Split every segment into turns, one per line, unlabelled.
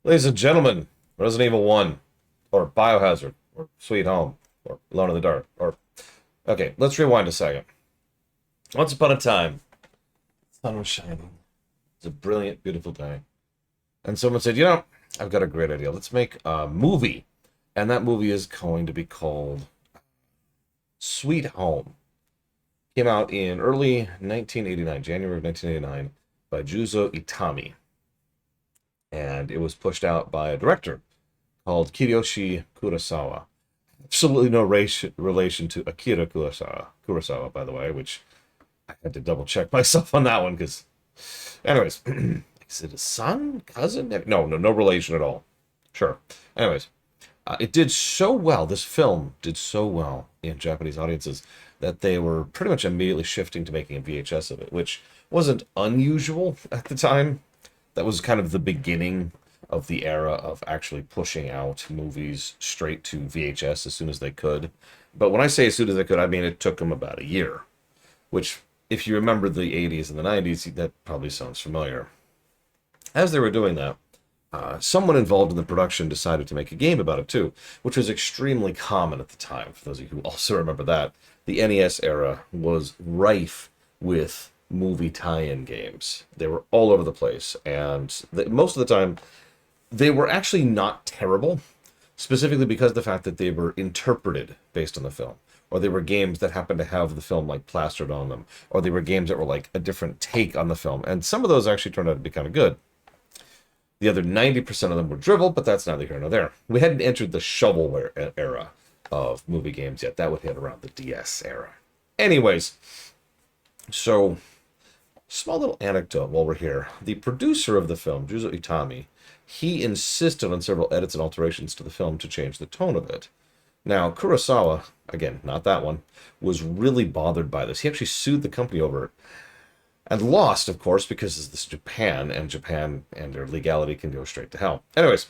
Ladies and gentlemen, Resident Evil 1, or Biohazard, or Sweet Home, or Alone in the Dark, or... Okay, let's rewind a second. Once upon a time, the sun was shining. It's a brilliant, beautiful day. And someone said, I've got a great idea. Let's make a movie. And that movie is going to be called Sweet Home. Came out in early 1989, January of 1989, by Juzo Itami. And it was pushed out by a director called Kiyoshi Kurosawa. Absolutely no relation to Akira Kurosawa, by the way, which I had to double check myself on that one because, anyways, is it a son, cousin? No relation at all. Sure. Anyways, it did so well. This film did so well in Japanese audiences that they were pretty much immediately shifting to making a VHS of it, which wasn't unusual at the time. That was kind of the beginning of the era of actually pushing out movies straight to VHS as soon as they could. But when I say as soon as they could, I mean it took them about a year, which, if you remember the 80s and the 90s, that probably sounds familiar. As they were doing that, someone involved in the production decided to make a game about it too, which was extremely common at the time. For those of you who also remember that, the NES era was rife with movie tie-in games. They were all over the place, and most of the time, they were actually not terrible, specifically because of the fact that they were interpreted based on the film, or they were games that happened to have the film like plastered on them, or they were games that were like a different take on the film, and some of those actually turned out to be kind of good. The other 90% of them were drivel, but that's neither here nor there. We hadn't entered the shovelware era of movie games yet. That would hit around the DS era. Anyways, so small little anecdote while we're here. The producer of the film, Juzo Itami, he insisted on several edits and alterations to the film to change the tone of it. Now, Kurosawa, again, not that one, was really bothered by this. He actually sued the company over it and lost, of course, because this is Japan, and Japan and their legality can go straight to hell. Anyways,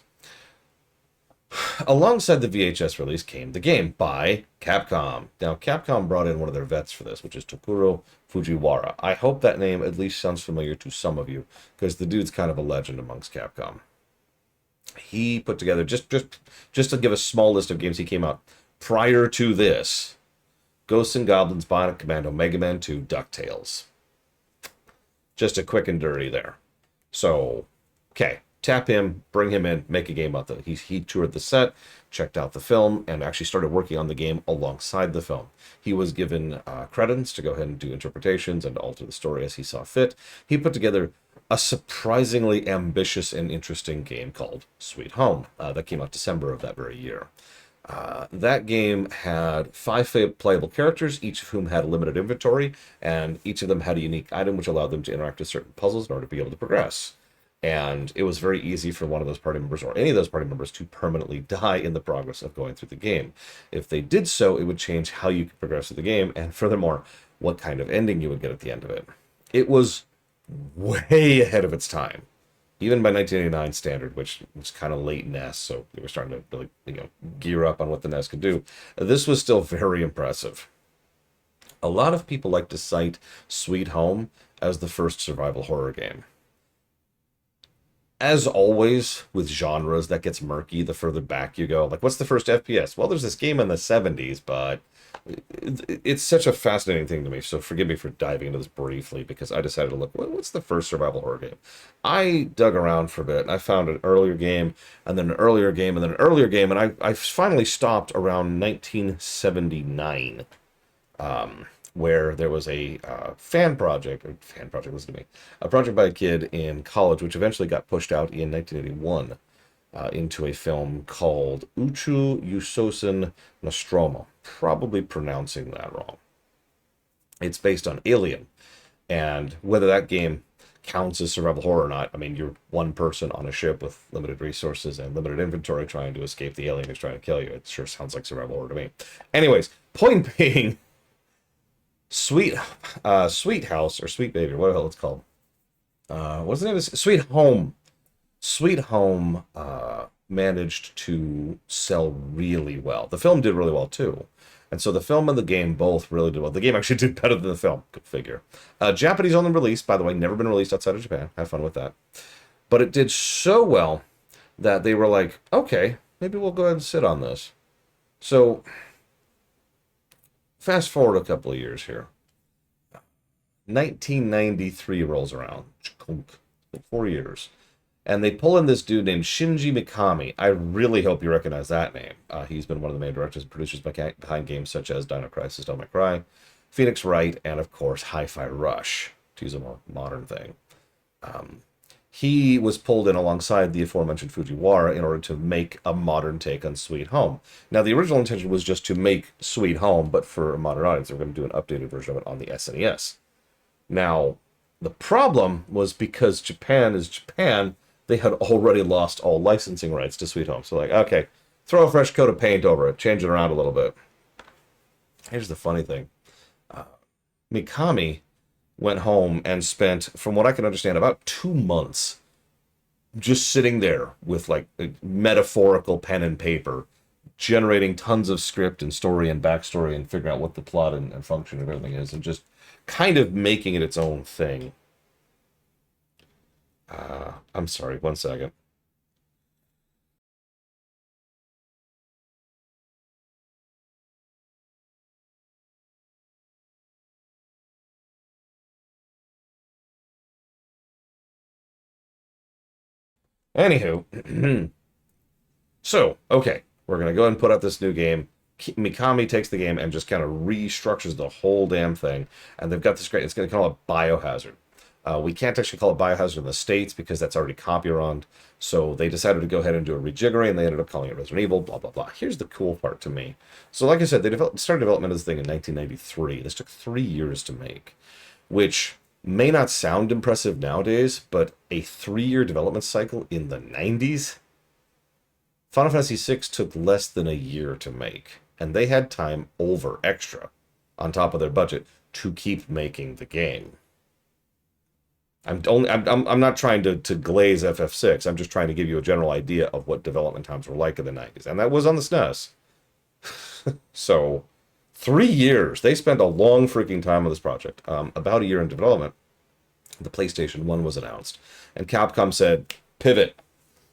alongside the VHS release came the game by Capcom. Now, Capcom brought in one of their vets for this, which is Tokuro Fujiwara. I hope that name at least sounds familiar to some of you, because the dude's kind of a legend amongst Capcom. He put together, just to give a small list of games he came out prior to this: Ghosts and Goblins, Bionic Commando, Mega Man 2, DuckTales. Just a quick and dirty there. So, okay, tap him, bring him in, make a game about that. He toured the set, checked out the film, and actually started working on the game alongside the film. He was given credits to go ahead and do interpretations and alter the story as he saw fit. He put together a surprisingly ambitious and interesting game called Sweet Home that came out December of that very year. That game had 5 playable characters, each of whom had a limited inventory, and each of them had a unique item which allowed them to interact with certain puzzles in order to be able to progress. And it was very easy for one of those party members, or any of those party members, to permanently die in the progress of going through the game. If they did so, it would change how you could progress through the game, and furthermore, what kind of ending you would get at the end of it. It was way ahead of its time, even by 1989 standard, which was kind of late NES, so they were starting to really, gear up on what the NES could do. This was still very impressive. A lot of people like to cite Sweet Home as the first survival horror game. As always with genres, that gets murky the further back you go. Like, what's the first FPS? Well, there's this game in the 70s, but it's such a fascinating thing to me, so forgive me for diving into this briefly, because I decided to look, what's the first survival horror game? I dug around for a bit, and I found an earlier game, and then an earlier game, and then an earlier game, and I finally stopped around 1979, where there was a fan project, listen to me, a project by a kid in college, which eventually got pushed out in 1981. Into a film called Uchu Yusosen Nostromo. Probably pronouncing that wrong. It's based on Alien. And whether that game counts as survival horror or not, I mean, you're one person on a ship with limited resources and limited inventory trying to escape the alien who's trying to kill you. It sure sounds like survival horror to me. Anyways, point being, Sweet House, or Sweet Baby, or what the hell it's called. What's the name of this? Sweet Home. Sweet Home managed to sell really well. The film did really well too. And so the film and the game both really did well. The game actually did better than the film, good figure. Japanese only release, by the way, never been released outside of Japan. Have fun with that. But it did so well that they were like, okay, maybe we'll go ahead and sit on this. So, fast forward a couple of years here. 1993 rolls around. 4 years. And they pull in this dude named Shinji Mikami. I really hope you recognize that name. He's been one of the main directors and producers behind games such as Dino Crisis, Don't Make Cry, Phoenix Wright, and of course Hi-Fi Rush, to use a more modern thing. He was pulled in alongside the aforementioned Fujiwara in order to make a modern take on Sweet Home. Now, the original intention was just to make Sweet Home, but for a modern audience. They were going to do an updated version of it on the SNES. Now, the problem was because Japan is Japan, they had already lost all licensing rights to Sweet Home. So like, okay, throw a fresh coat of paint over it, change it around a little bit. Here's the funny thing. Mikami went home and spent, from what I can understand, about 2 months just sitting there with like a metaphorical pen and paper, generating tons of script and story and backstory and figuring out what the plot and function of everything is, and just kind of making it its own thing. I'm sorry, 1 second. Anywho, so, okay, we're going to go ahead and put out this new game. Mikami takes the game and just kind of restructures the whole damn thing. And they've got this great, it's going to call it Biohazard. We can't actually call it Biohazard in the States because that's already copyrighted. So they decided to go ahead and do a rejiggering, and they ended up calling it Resident Evil, blah, blah, blah. Here's the cool part to me. So like I said, they started development of this thing in 1993. This took 3 years to make, which may not sound impressive nowadays, but a 3-year development cycle in the 90s? Final Fantasy VI took less than a year to make, and they had time over extra on top of their budget to keep making the game. I'm not trying to glaze FF6. I'm just trying to give you a general idea of what development times were like in the 90s, and that was on the SNES. So, 3 years. They spent a long freaking time on this project. About a year in development, the PlayStation 1 was announced, and Capcom said, pivot.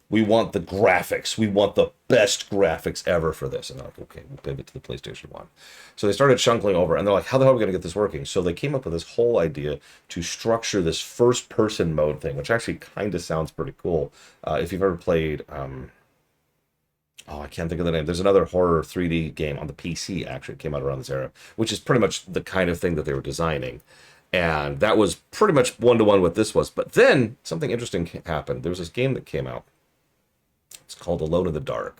We want the graphics. We want the best graphics ever for this. And they're like, okay, we'll pivot to the PlayStation 1. So they started chunkling over, and they're like, how the hell are we going to get this working? So they came up with this whole idea to structure this first-person mode thing, which actually kind of sounds pretty cool. If you've ever played, I can't think of the name. There's another horror 3D game on the PC, actually. It came out around this era, which is pretty much the kind of thing that they were designing. And that was pretty much one-to-one what this was. But then something interesting happened. There was this game that came out. It's called Alone in the Dark.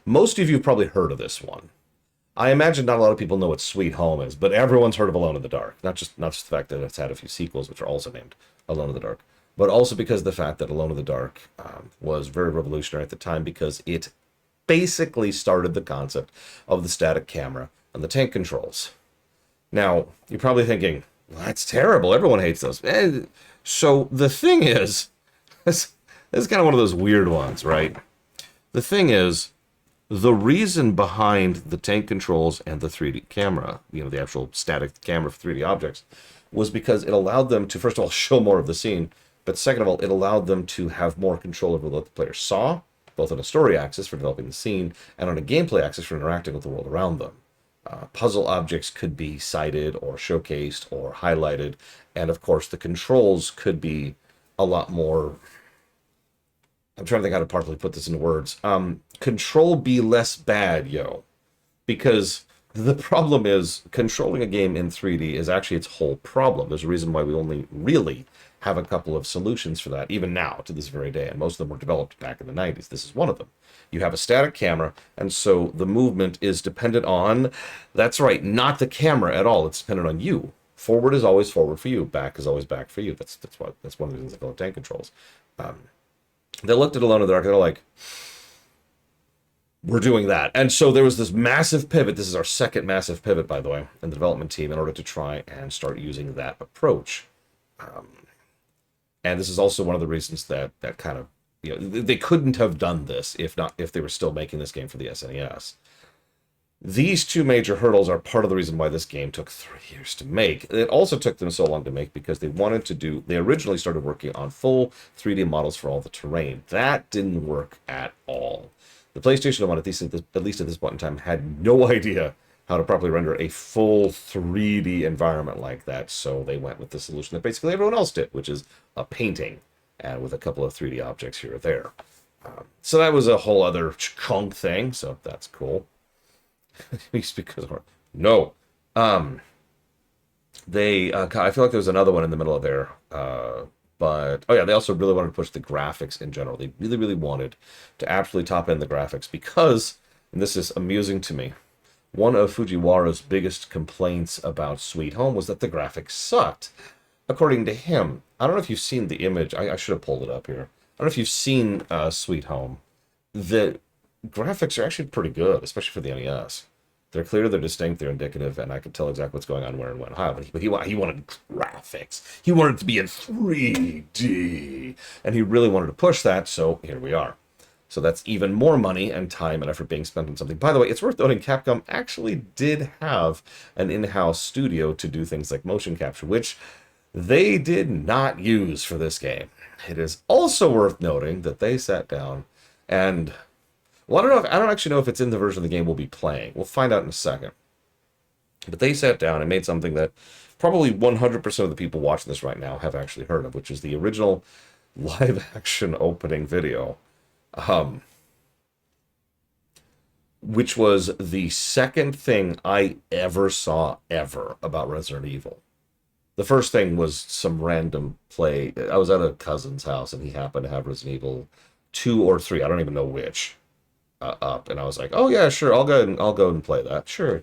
Most of you have probably heard of this one. I imagine not a lot of people know what Sweet Home is, but everyone's heard of Alone in the Dark. Not just the fact that it's had a few sequels, which are also named Alone in the Dark, but also because of the fact that Alone in the Dark was very revolutionary at the time because it basically started the concept of the static camera and the tank controls. Now, you're probably thinking, well, that's terrible. Everyone hates those. So the thing is, this is kind of one of those weird ones, right? The thing is, the reason behind the tank controls and the 3D camera, the actual static camera for 3D objects, was because it allowed them to, first of all, show more of the scene, but second of all, it allowed them to have more control over what the player saw, both on a story axis for developing the scene, and on a gameplay axis for interacting with the world around them. Puzzle objects could be cited or showcased or highlighted, and of course, the controls could be a lot more... I'm trying to think how to properly put this into words. Control be less bad, yo. Because the problem is, controlling a game in 3D is actually its whole problem. There's a reason why we only really have a couple of solutions for that, even now, to this very day. And most of them were developed back in the 90s. This is one of them. You have a static camera, and so the movement is dependent on, that's right, not the camera at all. It's dependent on you. Forward is always forward for you. Back is always back for you. That's one of the reasons they call it tank controls. They looked at Alone in the Dark and they're like, we're doing that. And so there was this massive pivot. This is our second massive pivot, by the way, in the development team in order to try and start using that approach. And this is also one of the reasons that kind of, they couldn't have done this if they were still making this game for the SNES. These two major hurdles are part of the reason why this game took 3 years to make. It also took them so long to make because they originally started working on full 3D models for all the terrain. That didn't work at all. The PlayStation 1, at least at this point in time, had no idea how to properly render a full 3D environment like that, so they went with the solution that basically everyone else did, which is a painting, and with a couple of 3D objects here or there. So that was a whole other chunk thing, so that's cool. Because no, I feel like there was another one in the middle of there, but oh yeah, they also really wanted to push the graphics in general. They really, really wanted to absolutely top end the graphics because, and this is amusing to me, one of Fujiwara's biggest complaints about Sweet Home was that the graphics sucked, according to him. I don't know if you've seen the image. I should have pulled it up here. I don't know if you've seen Sweet Home. The graphics are actually pretty good, especially for the NES. They're clear, they're distinct, they're indicative, and I can tell exactly what's going on where and when how. But he wanted graphics. He wanted it to be in 3D. And he really wanted to push that, so here we are. So that's even more money and time and effort being spent on something. By the way, it's worth noting Capcom actually did have an in-house studio to do things like motion capture, which they did not use for this game. It is also worth noting that they sat down and... Well, I don't actually know if it's in the version of the game we'll be playing. We'll find out in a second. But they sat down and made something that probably 100% of the people watching this right now have actually heard of, which is the original live-action opening video. Which was the second thing I ever saw about Resident Evil. The first thing was some random play. I was at a cousin's house and he happened to have Resident Evil 2 or 3, I don't even know which, up, and I was like, oh yeah, sure, I'll go and play that. Sure.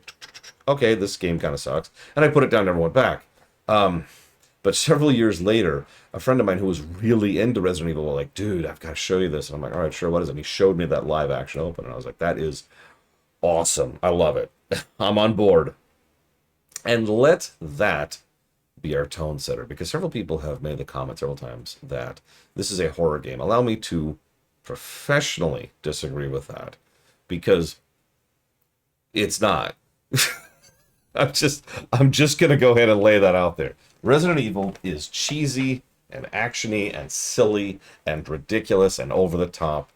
Okay, this game kind of sucks. And I put it down and never went back. But several years later, a friend of mine who was really into Resident Evil was like, dude, I've got to show you this. And I'm like, all right, sure, what is it? And he showed me that live action open, and I was like, that is awesome. I love it. I'm on board. And let that be our tone setter, because several people have made the comment several times that this is a horror game. Allow me to professionally disagree with that, because it's not. I'm just gonna go ahead and lay that out there. Resident Evil is cheesy and actiony and silly and ridiculous and over the top.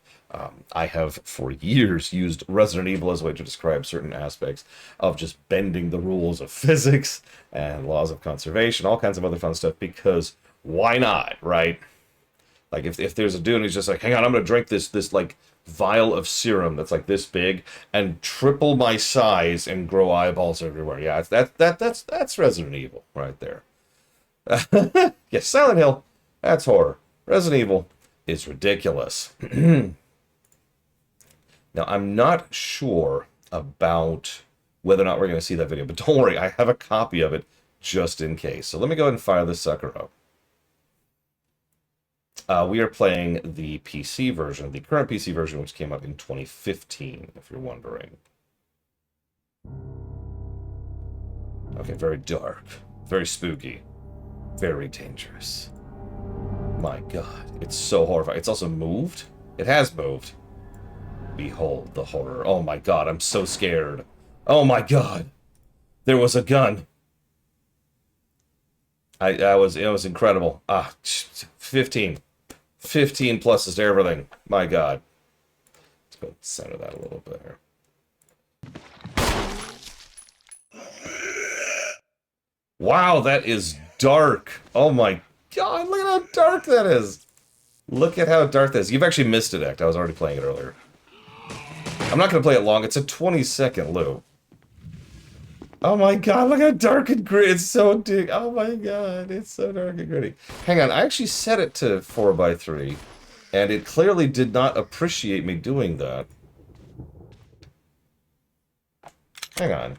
I have for years used Resident Evil as a way to describe certain aspects of just bending the rules of physics and laws of conservation, all kinds of other fun stuff, because why not, right? Like if there's a dude who's just like, hang on, I'm gonna drink this like vial of serum that's like this big and triple my size and grow eyeballs everywhere. Yeah, that's Resident Evil right there. Yeah, Silent Hill, that's horror. Resident Evil is ridiculous. Now, I'm not sure about whether or not we're going to see that video, but don't worry, I have a copy of it just in case. So let me go ahead and fire this sucker up. We are playing the PC version, the current PC version, which came out in 2015, if you're wondering. Okay, very dark, very spooky, very dangerous. My God, it's so horrifying. It's also moved. It has moved. Behold the horror. Oh my God, I'm so scared. Oh my God. There was a gun. It was incredible. 15 pluses to everything. My God. Let's go center that a little bit here. Wow, that is dark. Oh my God, look at how dark that is. Look at how dark that is. You've actually missed it, Act. I was already playing it earlier. I'm not going to play it long. It's a 20-second loop. Oh my God, look how dark and gritty. It's so dark. Oh my God, it's so dark and gritty. Hang on, I actually set it to 4:3, and it clearly did not appreciate me doing that. Hang on.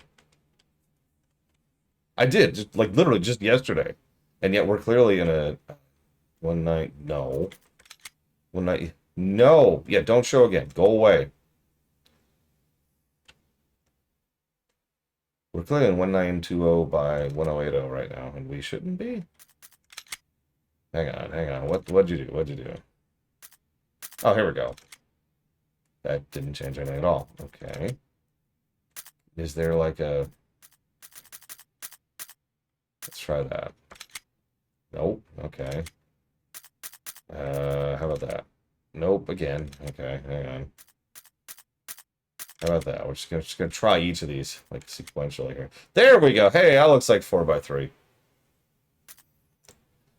I did, just, like, literally just yesterday. And yet we're clearly in a... One night... No. One night... No! Yeah, don't show again. Go away. We're clearly in 1920 by 1080 right now, and we shouldn't be. Hang on. What'd you do? What'd you do? Oh, here we go. That didn't change anything at all. Okay. Is there like a... Let's try that. Nope. Okay. How about that? Nope. Again. Okay. Hang on. How about that? We're just gonna try each of these like sequentially here. There we go. Hey, that looks like 4x3.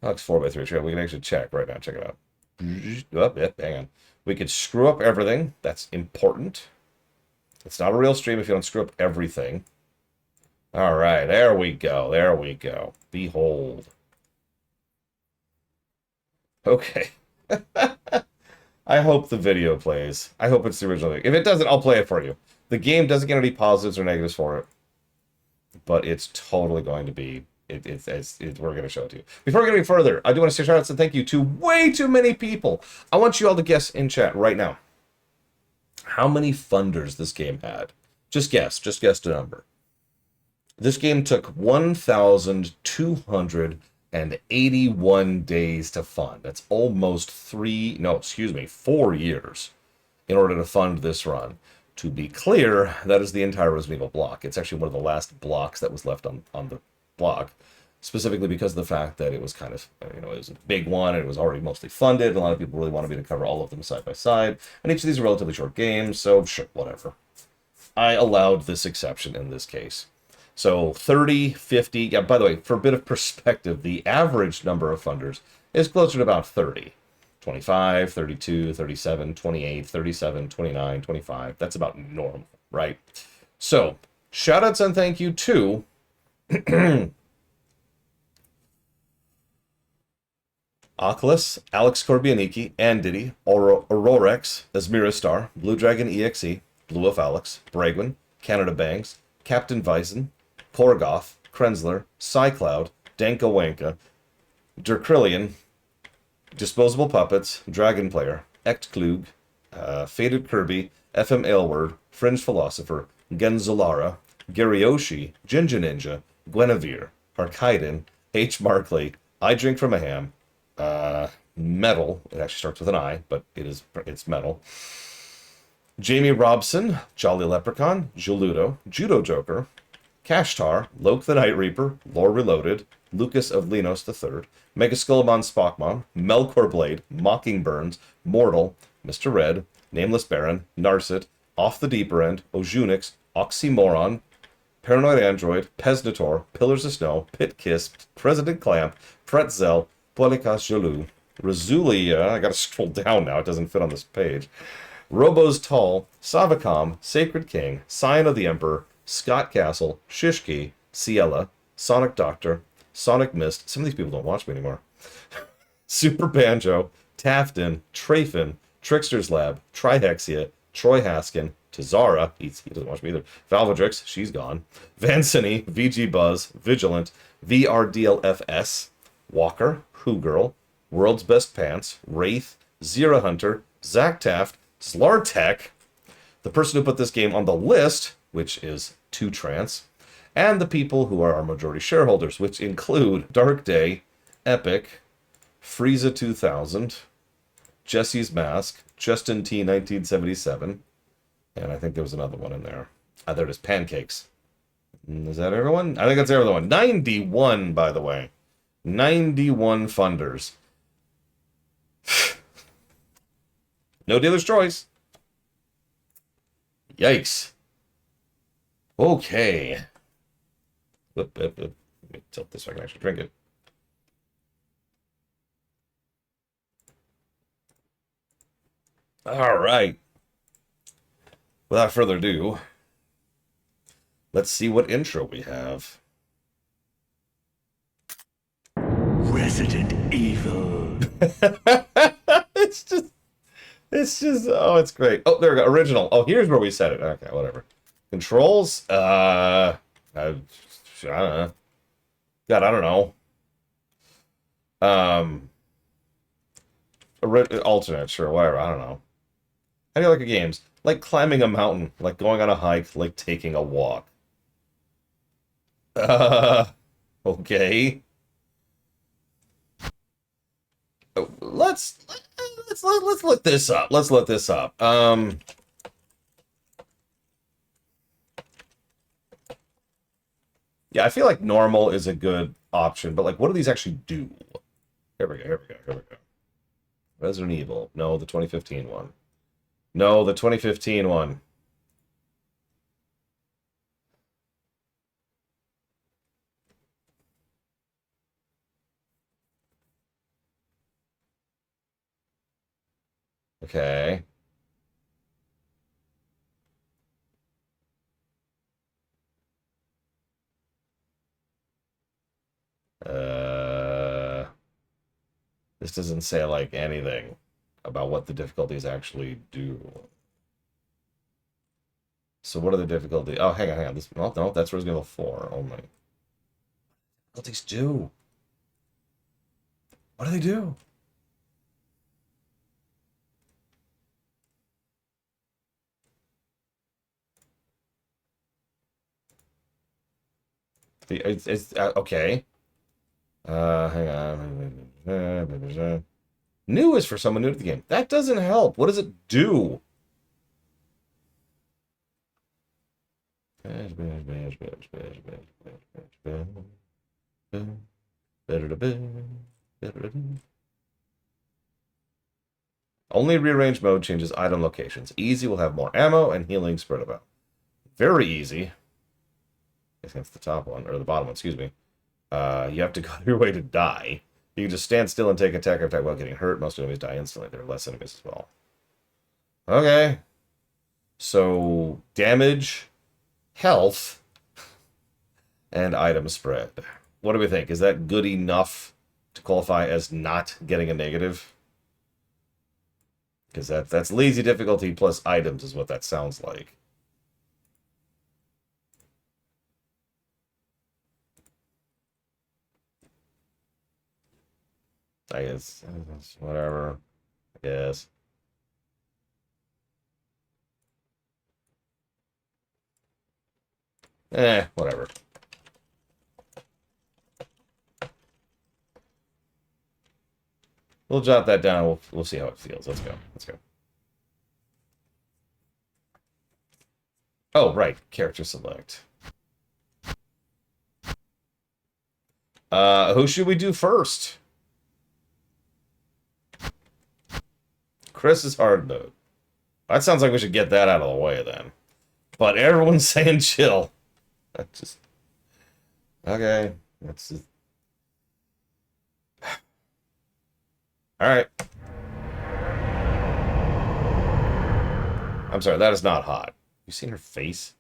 That looks 4x3. Sure, we can actually check right now. Check it out. Oh, yeah, hang on. We could screw up everything. That's important. It's not a real stream if you don't screw up everything. All right, there we go. There we go. Behold. Okay. I hope the video plays. I hope it's the original thing. If it doesn't, I'll play it for you. The game doesn't get any positives or negatives for it, but it's totally going to be. We're going to show it to you. Before we get any further, I do want to say shout outs and thank you to way too many people. I want you all to guess in chat right now how many funders this game had. Just guess. Just guess the number. This game took 1,281 days to fund. That's almost 4 years in order to fund this run. To be clear, that is the entire Resident Evil block. It's actually one of the last blocks that was left on the block, specifically because of the fact that it was kind of, it was a big one, and it was already mostly funded. A lot of people really wanted me to cover all of them side by side, and each of these are relatively short games, so sure, whatever. I allowed this exception in this case. So 30, 50, yeah, by the way, for a bit of perspective, the average number of funders is closer to about 30. 25, 32, 37, 28, 37, 29, 25. That's about normal, right? So, shoutouts and thank you to Oculus, Alex Korbianiki, Andiddy, Aurorex, Asmira Star, Blue Dragon EXE, Blue Wolf Alex, Bragwin, Canada Bangs, Captain Vysen, Korgoth, Krenzler, Psycloud, Danka Wanka, Durkrillian, Disposable Puppets, Dragon Player, Ect Klug, Faded Kirby, FM Aylward, Fringe Philosopher, Genzolara, Garyoshi, Jinja Ninja, Guinevere, Arkaiden, H. Markley, I Drink from a Ham, Metal, it actually starts with an I, but it's Metal, Jamie Robson, Jolly Leprechaun, Joludo, Judo Joker, Kashtar, Loke the Night Reaper, Lore Reloaded, Lucas of Linos III, Megaskullmon Spockmon, Melkor Blade, Mockingburns, Mortal, Mr. Red, Nameless Baron, Narset, Off the Deeper End, Ojunix, Oxymoron, Paranoid Android, Pesnator, Pillars of Snow, Pit Kiss, President Clamp, Pretzel, Polikas Jolu, Razulia, I gotta scroll down now, it doesn't fit on this page, Robos Tall, Savacom, Sacred King, Scion of the Emperor, Scott Castle, Shishki, Ciela, Sonic Doctor, Sonic Mist, some of these people don't watch me anymore, Super Banjo, Tafton, Trafin, Trickster's Lab, Trihexia, Troy Haskin, Tazara, he doesn't watch me either, Valvedrix, she's gone, Vancini, VG Buzz, Vigilant, VRDLFS, Walker, Who Girl, World's Best Pants, Wraith, Zera Hunter, Zach Taft, Slartek, the person who put this game on the list, which is 2Trance, and the people who are our majority shareholders, which include Dark Day, Epic, Frieza 2000, Jesse's Mask, Justin T 1977, and I think there was another one in there. There it is, Pancakes. Is that everyone? I think that's everyone. 91, by the way. 91 funders. No dealer's choice. Yikes. Okay. Let me tilt this so I can actually drink it. All right. Without further ado, let's see what intro we have.
Resident Evil.
It's just, oh, it's great. Oh, there we go. Original. Oh, here's where we set it. Okay, whatever. Controls? I don't know. God, I don't know. Alternate, sure, whatever. I don't know. How do you like your games? Like climbing a mountain, like going on a hike, like taking a walk. Okay. Let's look this up. Let's look this up. Yeah, I feel like normal is a good option, but like, what do these actually do? Here we go, here we go, here we go. Resident Evil. No, the 2015 one. No, the 2015 one. Okay. This doesn't say, like, anything about what the difficulties actually do. So what are the difficulties? Oh, hang on. This, well, no, that's Resident Evil 4 only. What do these do? What do they do? It's okay. Hang on. New is for someone new to the game. That doesn't help. What does it do? Only rearrange mode changes item locations. Easy will have more ammo and healing spread about. Very easy. I think that's the top one, or the bottom one, excuse me. You have to go your way to die. You can just stand still and take attack after without getting hurt. Most enemies die instantly. There are less enemies as well. Okay. So, damage, health, and item spread. What do we think? Is that good enough to qualify as not getting a negative? Because that's lazy difficulty plus items is what that sounds like. I guess, whatever. I guess. Whatever. We'll jot that down. We'll see how it feels. Let's go. Let's go. Oh, right. Character select. Who should we do first? Chris is hard mode. That sounds like we should get that out of the way then. But everyone's saying chill. Just okay. That's just... All right. I'm sorry, that is not hot. You seen her face?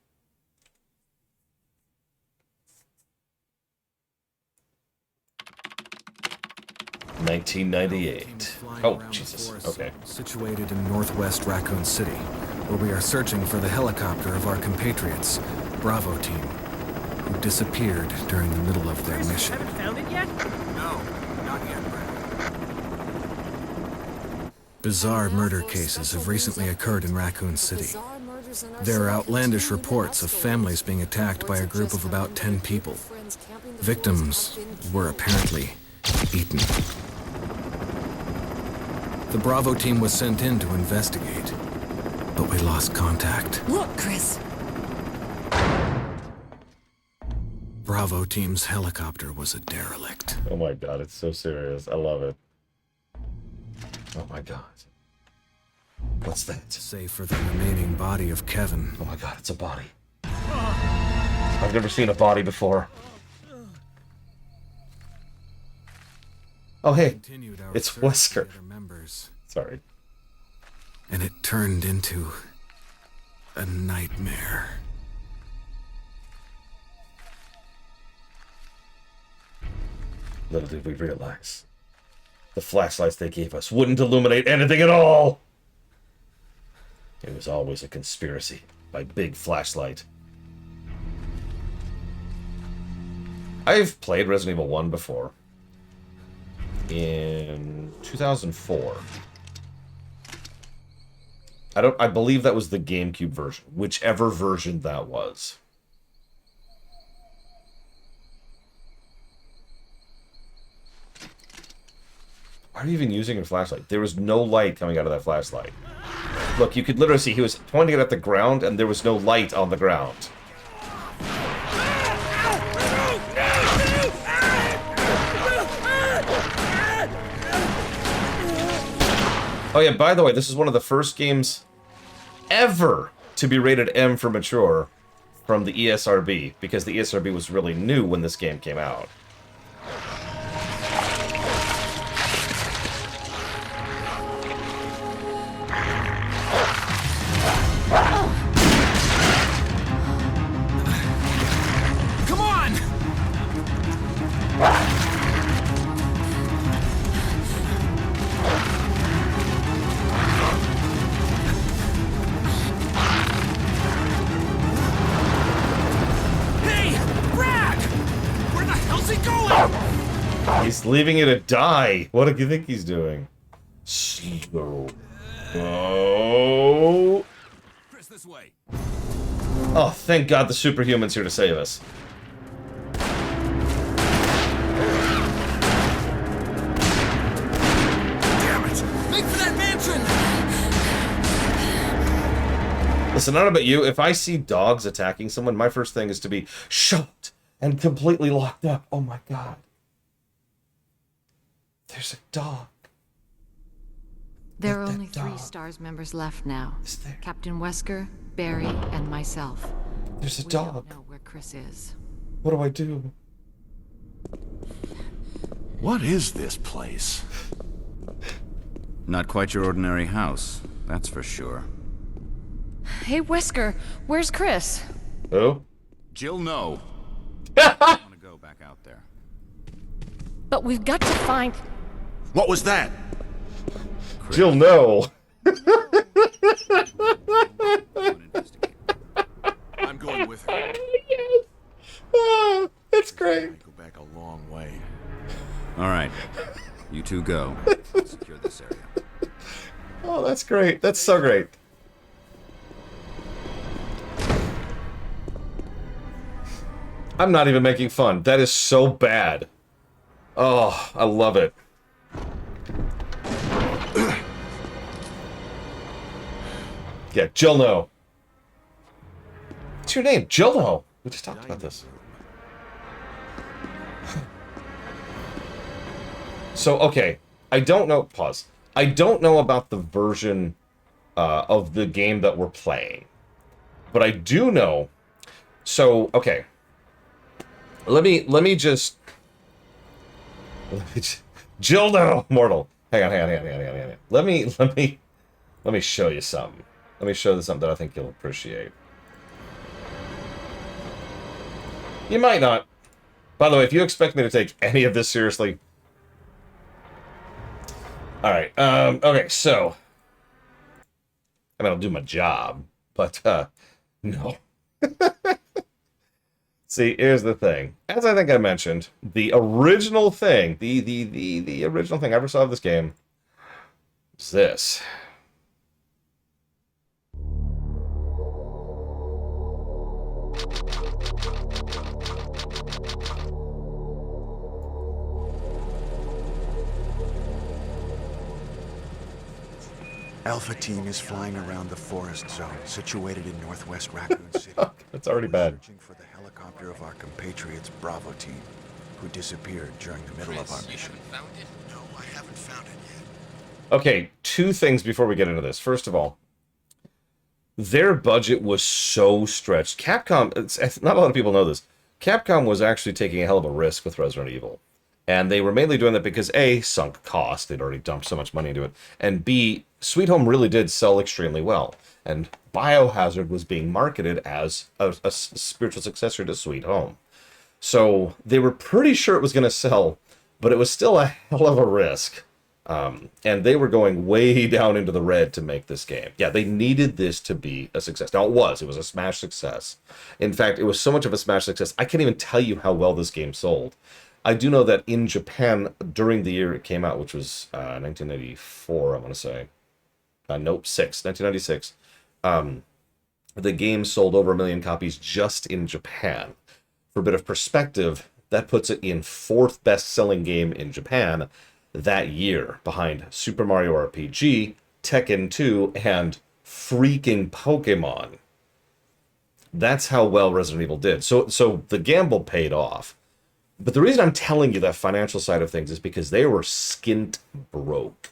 $1998. Oh, Jesus. Okay.
Situated in northwest Raccoon City, where we are searching for the helicopter of our compatriots, Bravo team, who disappeared during the middle of their mission.
Haven't found it yet?
No, not yet, Brad. Bizarre murder cases have recently occurred in Raccoon City. There are outlandish reports of families being attacked by a group of about 10 people. Victims were apparently eaten. The Bravo team was sent in to investigate, but we lost contact.
Look, Chris.
Bravo team's helicopter was a derelict.
Oh my god, it's so serious. I love it. Oh my god. What's that?
Save for the remaining body of Kevin.
Oh my god, it's a body. I've never seen a body before. Oh hey, it's Wesker. Sorry.
And it turned into a nightmare.
Little did we realize, the flashlights they gave us wouldn't illuminate anything at all. It was always a conspiracy by Big Flashlight. I've played Resident Evil 1 before. In 2004. I believe that was the GameCube version, whichever version that was. Why are you even using a flashlight? There was no light coming out of that flashlight. Look, you could literally see he was pointing it at the ground and there was no light on the ground. Oh yeah, by the way, this is one of the first games ever to be rated M for mature from the ESRB, because the ESRB was really new when this game came out.
Come on! Hey, Brad! Where the hell's he going?
He's leaving it to die. What do you think he's doing? Slow. Oh.
Chris, this way.
Oh, thank God the superhuman's here to save us.
Damn it! Make for that mansion!
Listen, I don't know about you, if I see dogs attacking someone, my first thing is to be shocked and completely locked up. Oh my God. There's a dog.
There are
That
only three
dog.
STARS members left now.
Is there?
Captain Wesker, Barry, and myself.
There's a
We
dog.
don't know where Chris is.
What do I do?
What is this place?
Not quite your ordinary house, that's for sure.
Hey, Wesker, where's Chris?
Oh?
Jill, no. I want to go back out there.
But we've got to find...
What was that?
Jill, no.
I'm going with her.
Yes. Ah, it's great.
Go back a long way.
All right, you two go. Secure this area.
Oh, that's great. That's so great. I'm not even making fun. That is so bad. Oh, I love it. Yeah, Jill, no. What's your name? Jill, no. We just talked about this. So, okay. I don't know... Pause. I don't know about the version of the game that we're playing. But I do know... So, okay. Let me just... Jill, no! Mortal. Hang on. Let me show you something. Let me show you something that I think you'll appreciate. You might not. By the way, if you expect me to take any of this seriously... Alright, okay, so... I mean, I'll do my job, but, no. See, here's the thing. As I think I mentioned, the original thing, the original thing I ever saw of this game was this.
Alpha Team is flying around the forest zone situated in northwest Raccoon City.
It's already bad.
Searching for the helicopter of our compatriots Bravo Team, who disappeared during the middle of our mission. No, I haven't found it yet.
Okay, two things before we get into this. First of all, their budget was so stretched. Capcom, not a lot of people know this, Capcom was actually taking a hell of a risk with Resident Evil. And they were mainly doing that because A, sunk cost, they'd already dumped so much money into it, and B, Sweet Home really did sell extremely well. And Biohazard was being marketed as a spiritual successor to Sweet Home. So they were pretty sure it was going to sell, but it was still a hell of a risk. And they were going way down into the red to make this game. Yeah, they needed this to be a success. Now, it was a smash success. In fact, it was so much of a smash success, I can't even tell you how well this game sold. I do know that in Japan, during the year it came out, which was 1994, I want to say. Nope, 1996. The game sold over 1 million copies just in Japan. For a bit of perspective, that puts it in 4th best-selling game in Japan that year, behind Super Mario RPG, Tekken 2, and freaking Pokemon. That's how well Resident Evil did. So the gamble paid off. But the reason I'm telling you that financial side of things is because they were skint broke.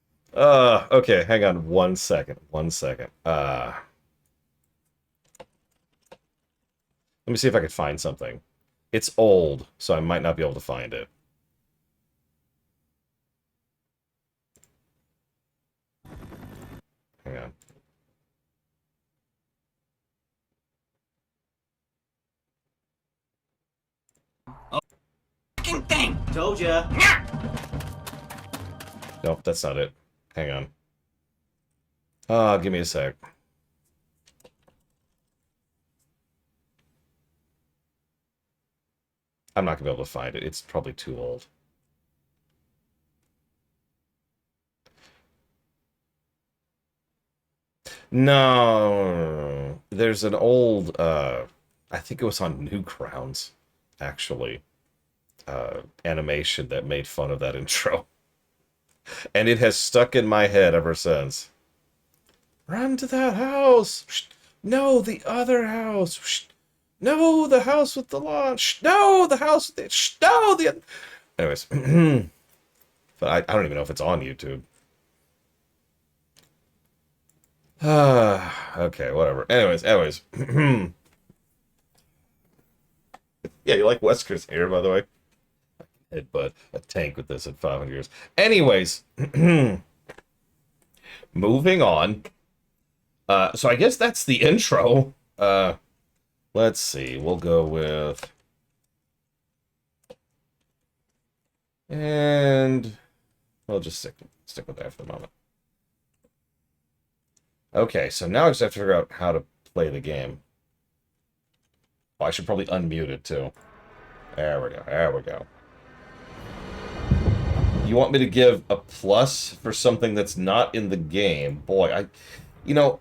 Okay, hang on 1 second. 1 second. Let me see if I can find something. It's old, so I might not be able to find it. Hang on.
Thing. Told ya.
Nope, that's not it. Hang on. Give me a sec. I'm not gonna be able to find it. It's probably too old. No, there's an old, I think it was on Newgrounds, actually, animation that made fun of that intro. And it has stuck in my head ever since. Run to that house! Shh. No, the other house! Shh. No, the house with the lawn! Shh. No, the house with the... Shh. No, the... Anyways. But I don't even know if it's on YouTube. Okay, whatever. Anyways. Yeah, you like Wesker's hair, by the way? Headbutt a tank with this in 500 years. Anyways. Moving on. So I guess that's the intro. Let's see. We'll go with... And... We'll just stick with that for the moment. Okay, so now I just have to figure out how to play the game. Oh, I should probably unmute it, too. There we go. You want me to give a plus for something that's not in the game? Boy, you know,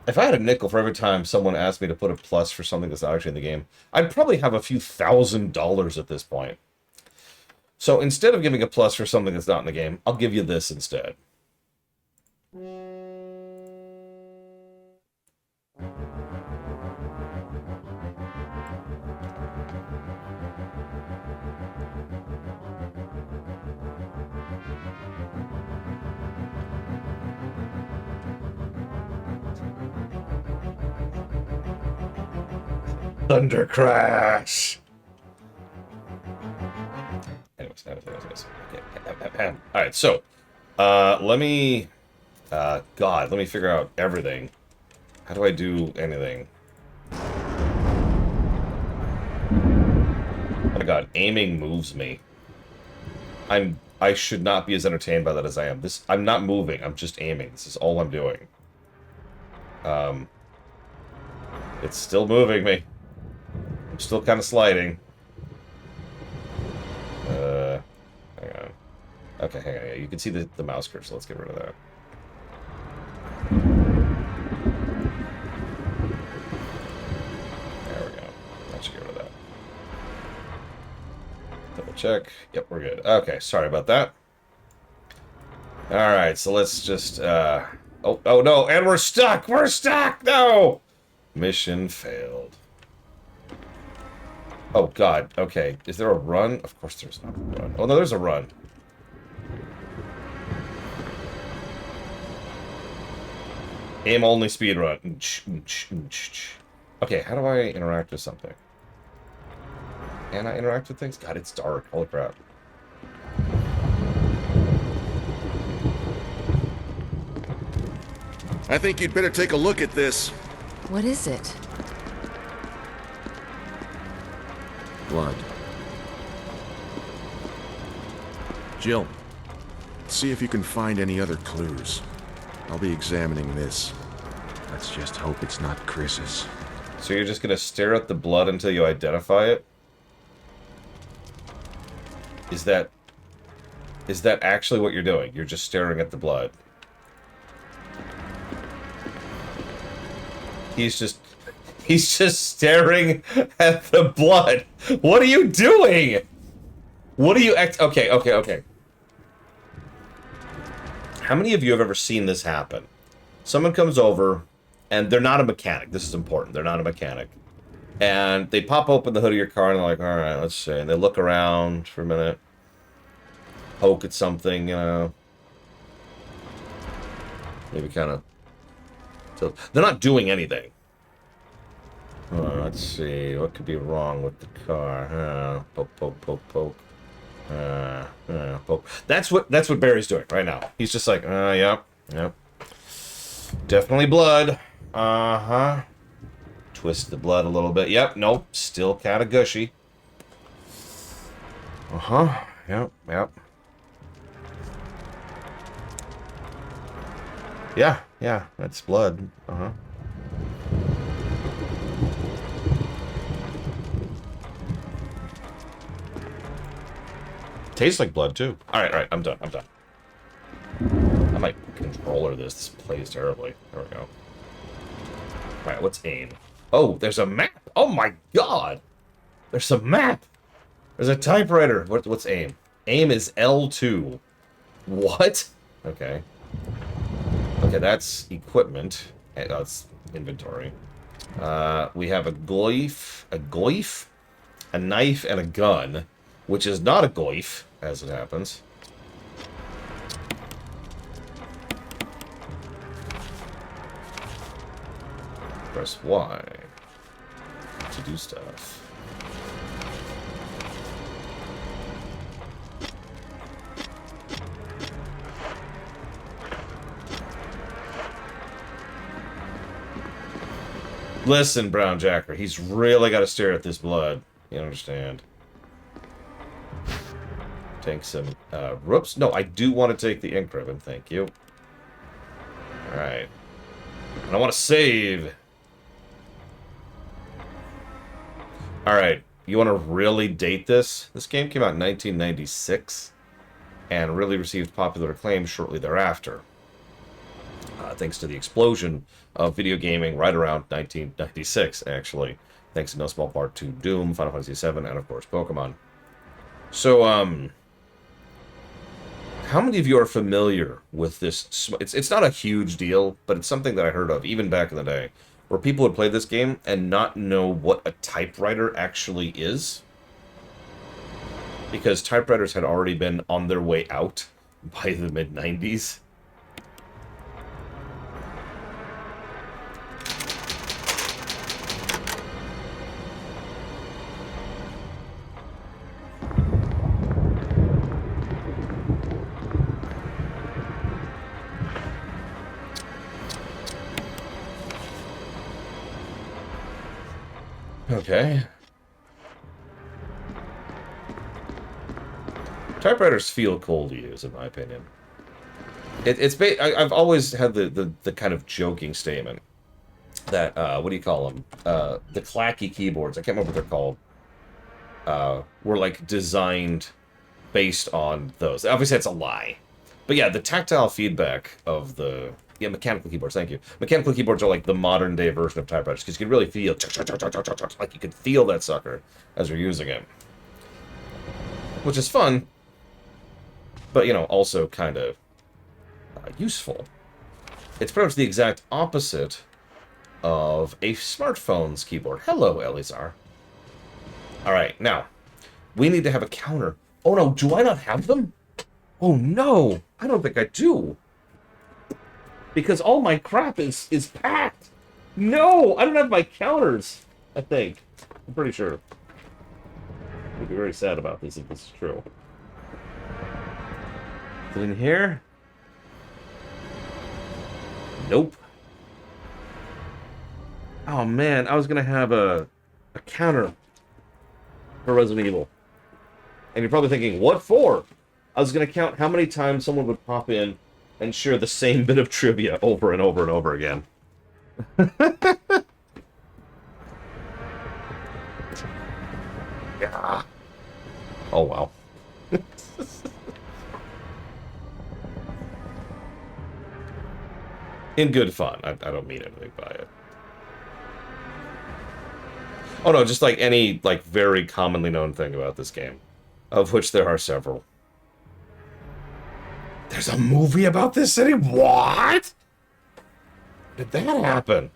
if I had a nickel for every time someone asked me to put a plus for something that's not actually in the game, I'd probably have a few $1,000s at this point. So instead of giving a plus for something that's not in the game, I'll give you this instead. Thunder Crash! Anyways. Okay. Alright, so, let me figure out everything. How do I do anything? Oh my god, aiming moves me. I should not be as entertained by that as I am. I'm not moving, I'm just aiming. This is all I'm doing. It's still moving me. I'm still kind of sliding. Hang on. Okay, hang on. Yeah, you can see the mouse cursor. Let's get rid of that. There we go. That should get rid of that. Double check. Yep, we're good. Okay, sorry about that. Alright, so let's just, oh no, and we're stuck! We're stuck! No! Mission failed. Oh god, okay. Is there a run? Of course there's not a run. Oh no, there's a run. Aim only speed run. Okay, how do I interact with something? Can I interact with things? God, it's dark. Holy crap.
I think you'd better take a look at this.
What is it?
Blood. Jill, see if you can find any other clues. I'll be examining this. Let's just hope it's not Chris's.
So you're just gonna stare at the blood until you identify it? Is that actually what you're doing? You're just staring at the blood. He's just staring at the blood. What are you doing? What are you okay. How many of you have ever seen this happen? Someone comes over, and they're not a mechanic. This is important. They're not a mechanic. And they pop open the hood of your car, and they're like, all right, let's see. And they look around for a minute. Poke at something, you know. Maybe kind of... So they're not doing anything. Let's see. What could be wrong with the car? Poke, poke, poke, poke. Poke. That's what Barry's doing right now. He's just like, yep. Definitely blood. Uh-huh. Twist the blood a little bit. Yep, nope. Still kind of gushy. Uh-huh. Yep. Yeah, that's blood. Uh-huh. Tastes like blood, too. Alright, I'm done. I might controller this. This plays terribly. There we go. Alright, what's aim? Oh, there's a map! Oh my god! There's a map! There's a typewriter! What's aim? Aim is L2. What? Okay. Okay, that's equipment. That's inventory. We have a goif, a knife, and a gun, which is not a goif, as it happens. Press Y to do stuff. Listen, Brown Jacker, he's really got to stare at this blood. You understand? Take some, whoops. No, I do want to take the ink ribbon, thank you. Alright. And I want to save. Alright, you want to really date this? This game came out in 1996, and really received popular acclaim shortly thereafter. Thanks to the explosion of video gaming right around 1996, actually. Thanks in no small part to Doom, Final Fantasy VII, and of course Pokemon. So, how many of you are familiar with this? It's not a huge deal, but it's something that I heard of, even back in the day, where people would play this game and not know what a typewriter actually is. Because typewriters had already been on their way out by the mid-90s. Okay. Typewriters feel cool to use, in my opinion. I've always had the kind of joking statement that, what do you call them? The clacky keyboards, I can't remember what they're called, were like designed based on those. Obviously, that's a lie. But yeah, the tactile feedback of the... Yeah, mechanical keyboards, thank you. Mechanical keyboards are like the modern day version of typewriters, because you can really feel, like you can feel that sucker as you're using it. Which is fun, but, you know, also kind of useful. It's pretty much the exact opposite of a smartphone's keyboard. Hello, Elizar. Alright, now, we need to have a counter. Oh no, do I not have them? Oh no, I don't think I do. Because all my crap is packed. No, I don't have my counters, I think. I'm pretty sure. I'd be very sad about this if this is true. Is it in here? Nope. Oh man, I was gonna have a counter for Resident Evil. And you're probably thinking, what for? I was gonna count how many times someone would pop in and share the same bit of trivia over and over and over again. Yeah. Oh, wow. In good fun. I don't mean anything by it. Oh, no, just like any, like, very commonly known thing about this game, of which there are several. There's a movie about this city? What? Did that happen?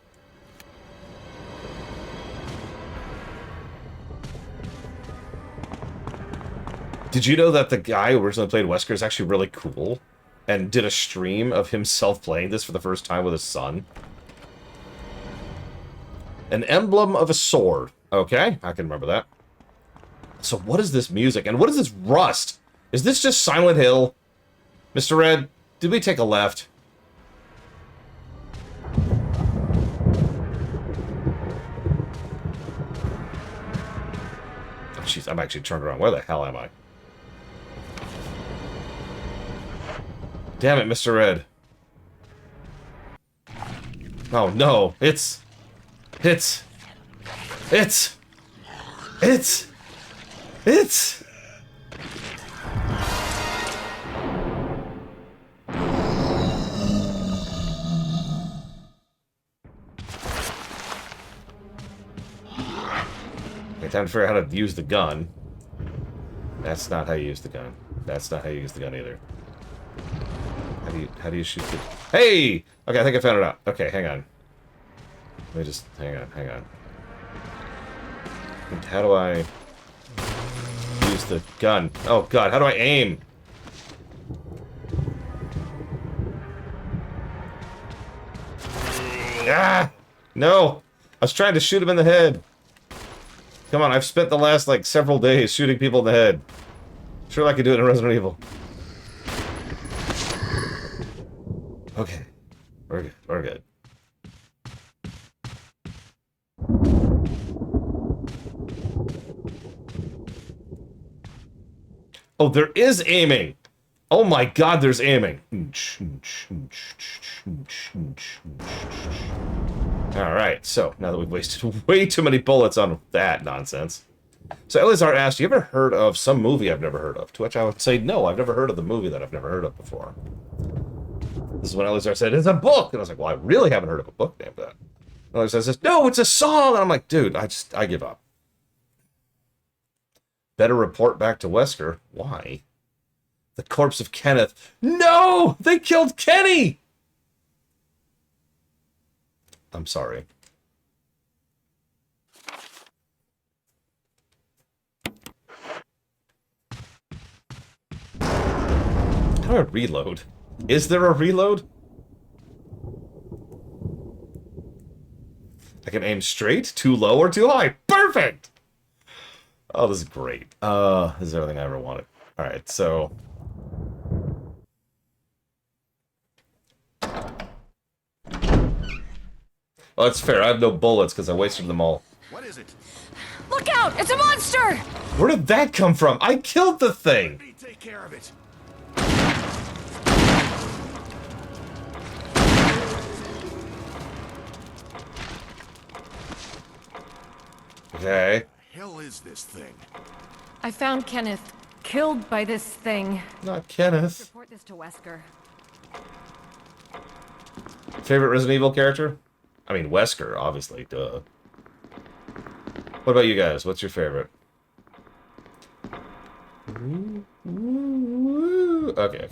Did you know that the guy who originally played Wesker is actually really cool? and did a stream of himself playing this for the first time with his son. An emblem of a sword. Okay, I can remember that. So what is this music? And what is this rust? Is this just Silent Hill? Mr. Red, did we take a left? Oh, jeez, I'm actually turned around. Where the hell am I? Damn it, Mr. Red. Oh, no. It's... Okay, time to figure out how to use the gun. That's not how you use the gun. That's not how you use the gun either. How do you shoot the... Hey! Okay, I think I found it out. Okay, hang on. Let me just... Hang on. How do I... use the gun? Oh, God, how do I aim? Ah! No! I was trying to shoot him in the head. Come on, I've spent the last, like, several days shooting people in the head. Sure I could do it in Resident Evil. Okay. We're good. Oh, there is aiming! Oh my god, there's aiming! Alright, so, now that we've wasted way too many bullets on that nonsense. So Elizar asked, you ever heard of some movie I've never heard of? To which I would say, no, I've never heard of the movie that I've never heard of before. This is when Elizar said, it's a book! And I was like, well, I really haven't heard of a book named that. And Elizar says, no, it's a song! And I'm like, dude, I give up. Better report back to Wesker. Why? The corpse of Kenneth. No! They killed Kenny! I'm sorry. How do I reload? Is there a reload? I can aim straight, too low, or too high. Perfect! Oh, this is great. This is everything I ever wanted. Alright, so... Well, that's fair. I have no bullets because I wasted them all.
What is it?
Look out! It's a monster!
Where did that come from? I killed the thing!
Me take care of it.
Okay.
The hell is this thing?
I found Kenneth killed by this thing.
Not Kenneth.
Report this to Wesker.
Favorite Resident Evil character? I mean, Wesker, obviously, duh. What about you guys? What's your favorite? Okay.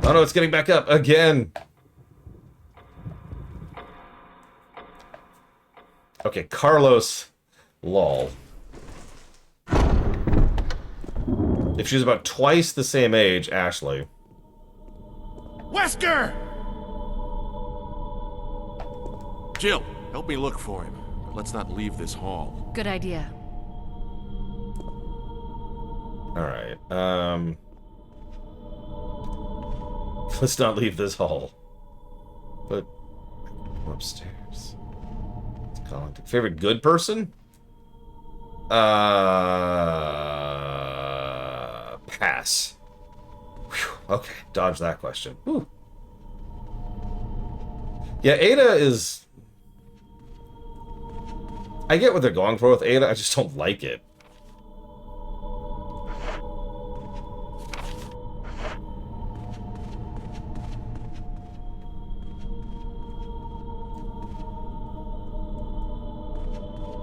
Oh no, it's getting back up again! Okay, Carlos. Lol. If she's about twice the same age, Ashley.
Wesker! Jill, help me look for him. But let's not leave this hall.
Good idea.
Alright, let's not leave this hall. But, go upstairs. Let's call it. Favorite good person? Pass. Whew, okay, dodge that question. Whew. Yeah, Ada is... I get what they're going for with Ada, I just don't like it.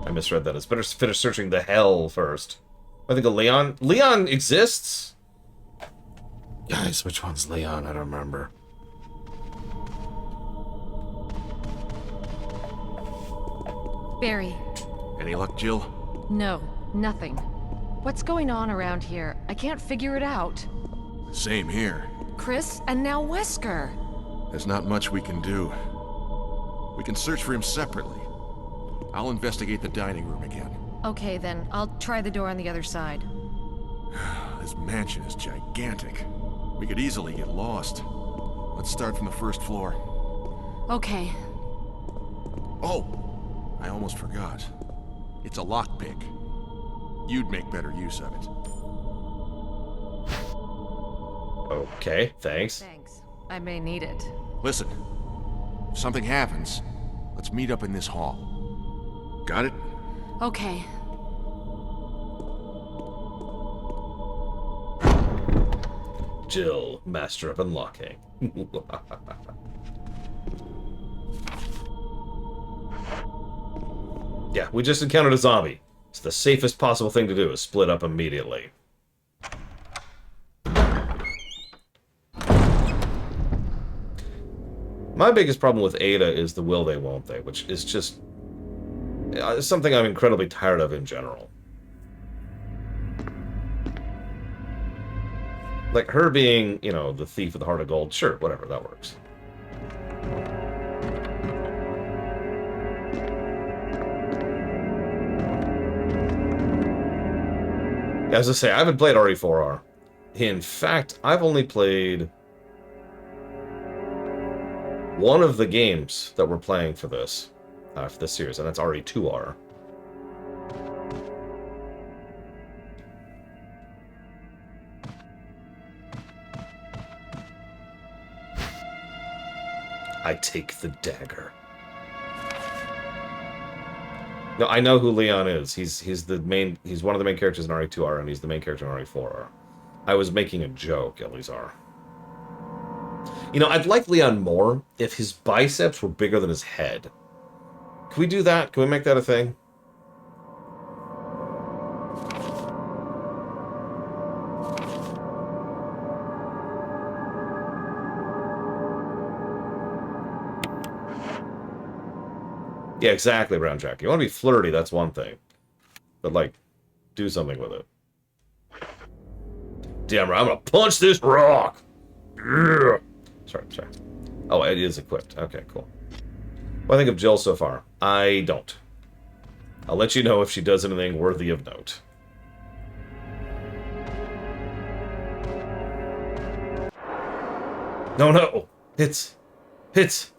I misread that. It's better to finish searching the hell first. I think of Leon. Leon exists? Guys, which one's Leon? I don't remember.
Barry.
Any luck, Jill?
No, nothing. What's going on around here? I can't figure it out.
Same here.
Chris and now Wesker.
There's not much we can do. We can search for him separately. I'll investigate the dining room again.
Okay, then. I'll try the door on the other side.
This mansion is gigantic. We could easily get lost. Let's start from the first floor.
Okay.
Oh! I almost forgot. It's a lockpick. You'd make better use of it.
Okay, thanks.
Thanks. I may need it.
Listen, if something happens, let's meet up in this hall. Got it?
Okay.
Jill, master of unlocking. Yeah, we just encountered a zombie. So the safest possible thing to do is split up immediately. My biggest problem with Ada is the will they won't they, which is just something I'm incredibly tired of in general. Like her being, you know, the thief of the heart of gold, sure, whatever, that works. As I say, I haven't played RE4R. In fact, I've only played one of the games that we're playing for this series, and that's RE2R. I take the dagger. No, I know who Leon is. He's one of the main characters in RE2R, and he's the main character in RE4R. I was making a joke, Elizar. You know, I'd like Leon more if his biceps were bigger than his head. Can we do that? Can we make that a thing? Yeah, exactly, Brown Jack. You want to be flirty, that's one thing. But, like, do something with it. Damn right, I'm gonna punch this rock! Yeah! Sorry. Oh, it is equipped. Okay, cool. What do I think of Jill so far? I don't. I'll let you know if she does anything worthy of note. No! Hits! It's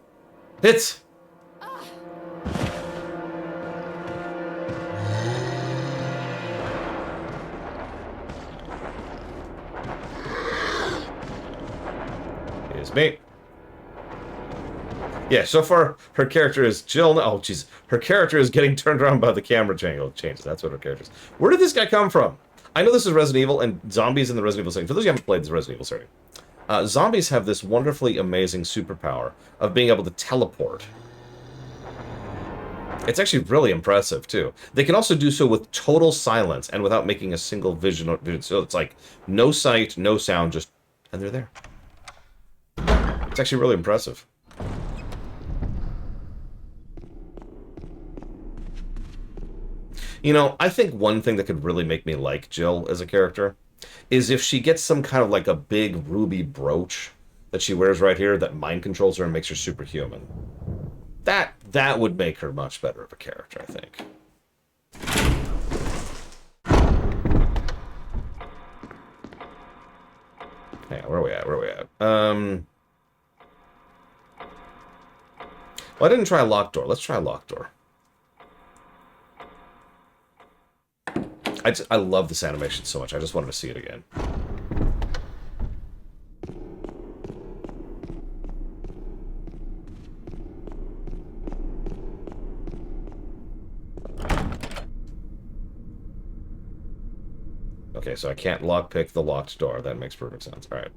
me. Yeah, so far her character is Jill. Oh, jeez, her character is getting turned around by the camera changes. That's what her character is. Where did this guy come from? I know this is Resident Evil and zombies in the Resident Evil setting. For those of you who haven't played this Resident Evil setting, zombies have this wonderfully amazing superpower of being able to teleport. It's actually really impressive too. They can also do so with total silence and without making a single vision. So it's like no sight, no sound, just and they're there. It's actually really impressive. You know, I think one thing that could really make me like Jill as a character is if she gets some kind of like a big ruby brooch that she wears right here that mind controls her and makes her superhuman. That would make her much better of a character, I think. Hang on, where are we at? Well, I didn't try a locked door. Let's try a locked door. I love this animation so much. I just wanted to see it again. Okay, so I can't lockpick the locked door. That makes perfect sense. All right.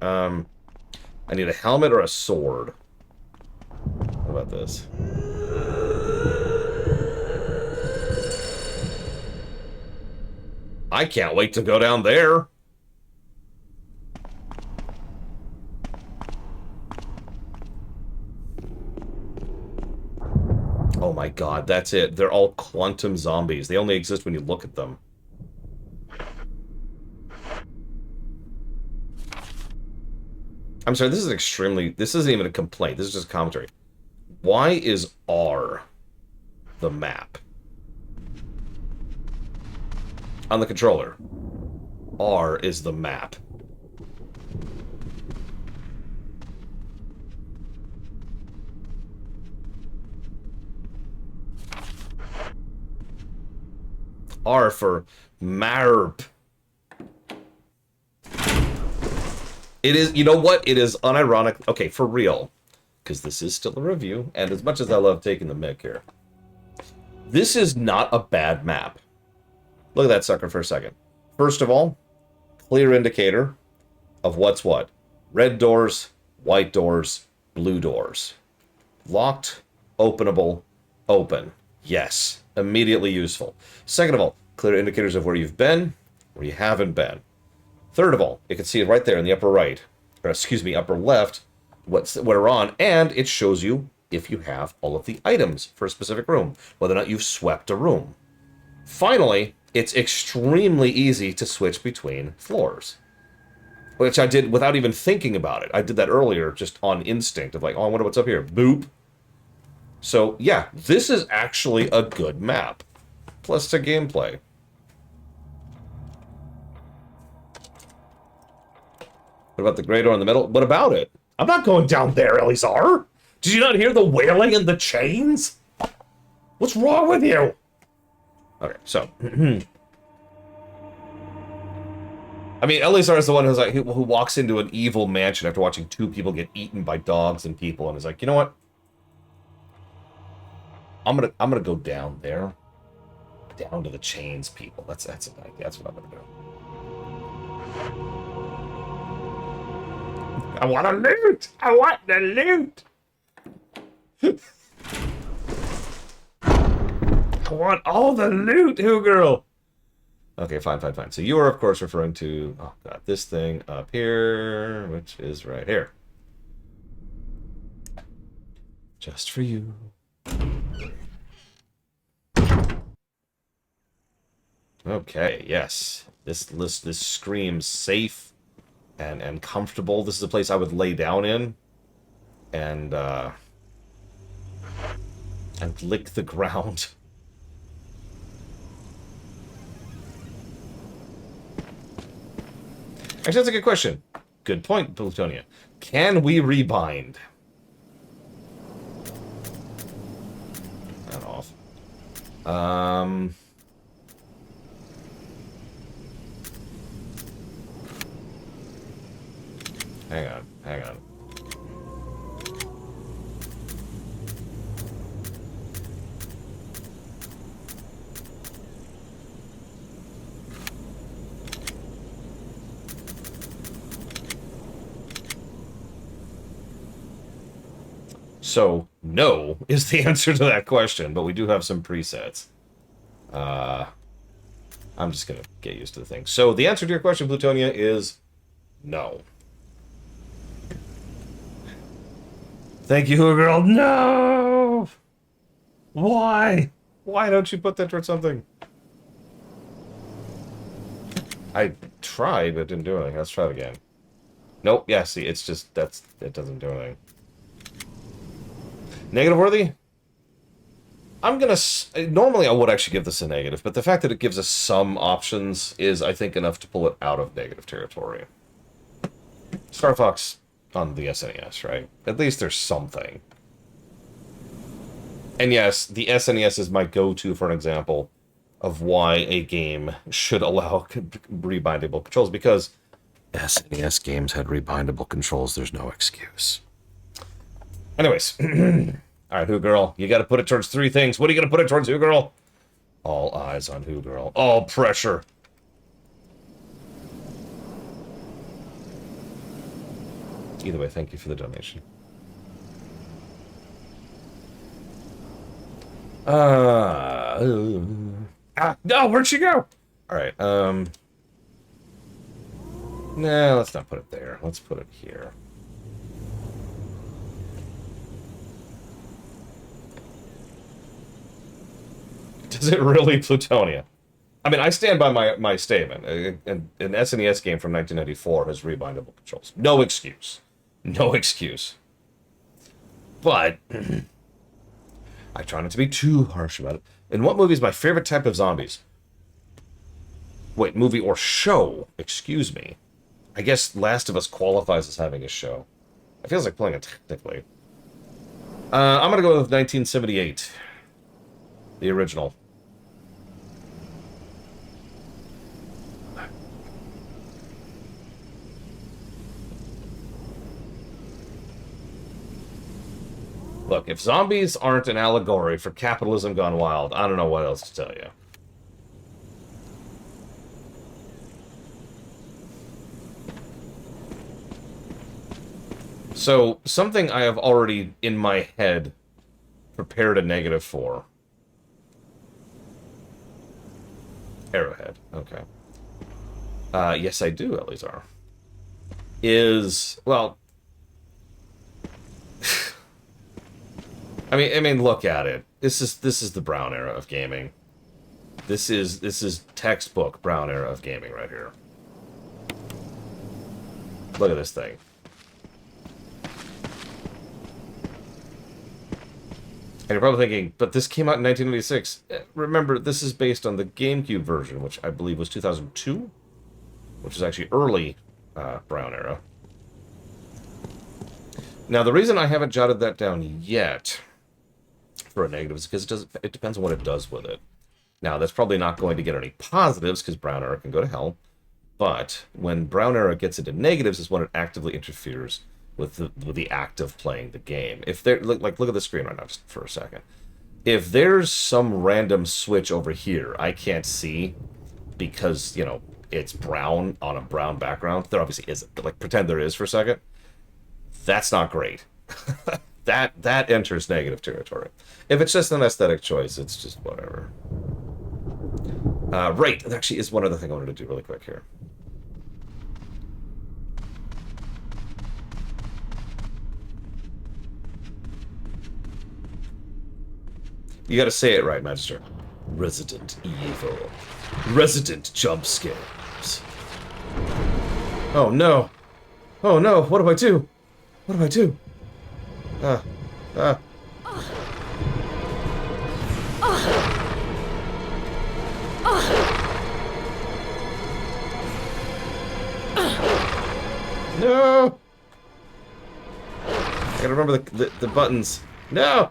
I need a helmet or a sword. What about this? I can't wait to go down there. Oh my god, that's it. They're all quantum zombies. They only exist when you look at them. I'm sorry, this isn't even a complaint. This is just commentary. Why is R the map? On the controller, R is the map. R for MARP. It is, you know what? It is unironic. Okay, for real. Because this is still a review, and as much as I love taking the mic here, this is not a bad map. Look at that sucker for a second. First of all, clear indicator of what's what. Red doors, white doors, blue doors. Locked, openable, open. Yes. Immediately useful. Second of all, clear indicators of where you've been, where you haven't been. Third of all, you can see it right there in the upper right, or excuse me, upper left, what we're on, and it shows you if you have all of the items for a specific room, whether or not you've swept a room. Finally, it's extremely easy to switch between floors, which I did without even thinking about it. I did that earlier just on instinct of like, oh, I wonder what's up here. Boop. So, yeah, this is actually a good map. Plus to gameplay. What about the gray door in the middle? What about it? I'm not going down there, Elizar. Did you not hear the wailing and the chains? What's wrong with you? Okay, so. I mean, Elizar is the one who's like, who walks into an evil mansion after watching 2 people get eaten by dogs and people and is like, you know what? I'm gonna go down there, down to the chains, people. That's what I'm gonna do. I want to loot. I want the loot. I want all the loot, Who Girl. Okay, fine. So you are, of course, referring to this thing up here, which is right here, just for you. Okay, yes. This screams safe and comfortable. This is a place I would lay down in and lick the ground. Actually, that's a good question. Good point, Plutonia. Can we rebind? That off. Hang on. So, no is the answer to that question, but we do have some presets. I'm just gonna get used to the thing. So, the answer to your question, Plutonia, is no. Thank you, girl. No! Why? Why don't you put that towards something? I tried, but it didn't do anything. Let's try it again. Nope. Yeah, see, it's just, it doesn't do anything. Negative worthy? I'm gonna... Normally I would actually give this a negative, but the fact that it gives us some options is, I think, enough to pull it out of negative territory. Star Fox on the SNES, right? At least there's something. And yes, the SNES is my go-to for an example of why a game should allow rebindable controls, because SNES games had rebindable controls. There's no excuse. Anyways. Alright, Who Girl, you gotta put it towards 3 things. What are you gonna put it towards, Who Girl? All eyes on Who Girl. All pressure. Either way, thank you for the donation. No, where'd she go? Alright, nah, let's not put it there. Let's put it here. Does it really, Plutonia? I mean, I stand by my statement. An SNES game from 1994 has rebindable controls. No excuse. No excuse. But I try not to be too harsh about it. And what movie is my favorite type of zombies? Wait, movie or show? Excuse me. I guess Last of Us qualifies as having a show. It feels like playing it technically. I'm gonna go with 1978. The original. Look, if zombies aren't an allegory for capitalism gone wild, I don't know what else to tell you. So, something I have already, in my head, prepared a negative for. Arrowhead, okay. Yes, I do, Elizar. Well... I mean, look at it. This is the Brown era of gaming. This is textbook Brown era of gaming right here. Look at this thing. And you're probably thinking, but this came out in 1996. Remember, this is based on the GameCube version, which I believe was 2002, which is actually early Brown era. Now, the reason I haven't jotted that down yet for a negative is because it depends on what it does with it. Now, that's probably not going to get any positives because Brown era can go to hell. But when Brown era gets into negatives is when it actively interferes with the act of playing the game. If there, look at the screen right now, just for a second. If there's some random switch over here I can't see because, you know, it's brown on a brown background, there obviously isn't. But, like, pretend there is for a second. That's not great. that enters negative territory. If it's just an aesthetic choice, it's just whatever. Right, there actually is one other thing I wanted to do really quick here. You gotta say it right, Magister. Resident Evil. Resident jump scares. Oh no. Oh no, what do I do? What do I do? No! I gotta remember the buttons. No!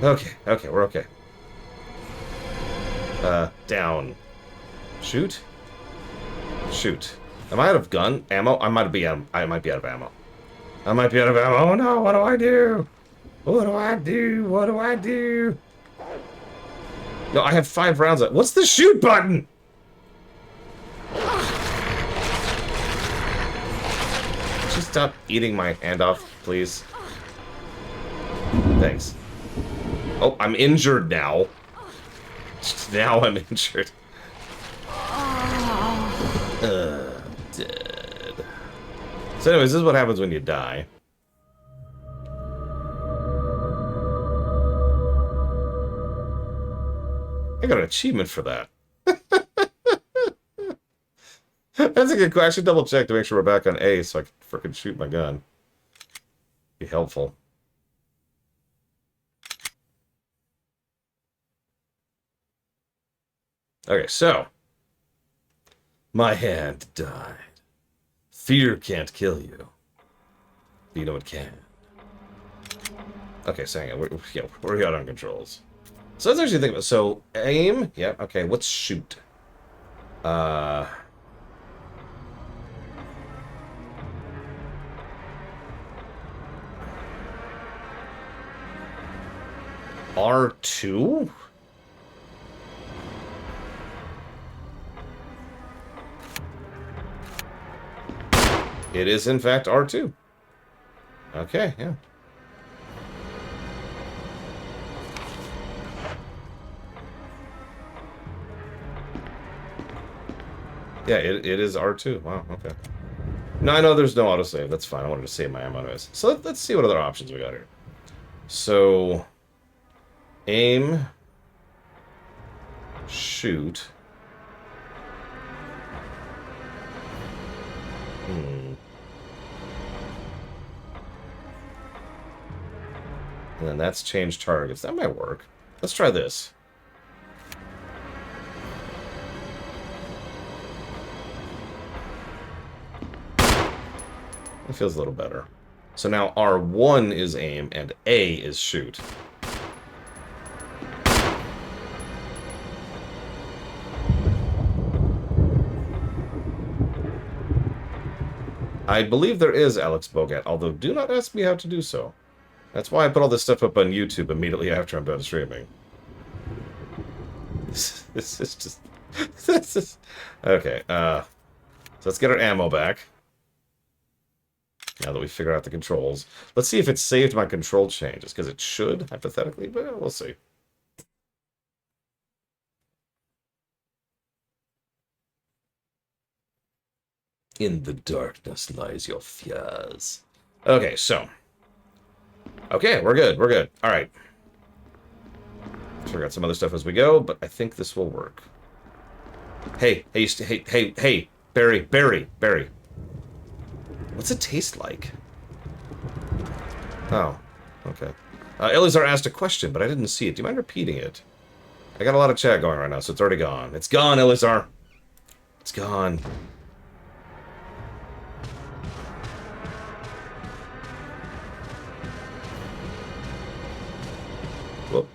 Okay, we're okay. Down. Shoot? Shoot. Am I out of gun? Ammo? I might be out of ammo. I might be out of ammo. Oh no, what do I do? What do I do? What do I do? No, I have 5 rounds left. What's the shoot button? Just stop eating my hand off, please. Thanks. Oh, I'm injured now. Now I'm injured. Dead. So anyways, this is what happens when you die. I got an achievement for that. That's a good question. I should double check to make sure we're back on A so I can frickin' shoot my gun. Be helpful. Okay, so. My hand died. Fear can't kill you. But you know it can. Okay, so hang on. We're out on controls. So let's actually think about it. So, aim. Yeah, okay. What's shoot? R2? It is, in fact, R2. Okay, yeah. Yeah, it is R2. Wow, okay. No, I know there's no autosave. That's fine. I wanted to save my ammo anyways. So let's see what other options we got here. So, aim, shoot. And then that's change targets. That might work. Let's try this. It feels a little better. So now R1 is aim and A is shoot. I believe there is Alex Bogat, although do not ask me how to do so. That's why I put all this stuff up on YouTube immediately after I'm done streaming. This is just... This is... Okay, so let's get our ammo back. Now that we figured out the controls. Let's see if it saved my control changes, because it should, hypothetically, but we'll see. In the darkness lies your fears. Okay, so. Okay, we're good, we're good. Alright. Figure out some other stuff as we go, but I think this will work. Hey, hey, Barry. What's it taste like? Oh, okay. Elizar asked a question, but I didn't see it. Do you mind repeating it? I got a lot of chat going right now, so it's already gone. It's gone, Elizar. It's gone. Whoop,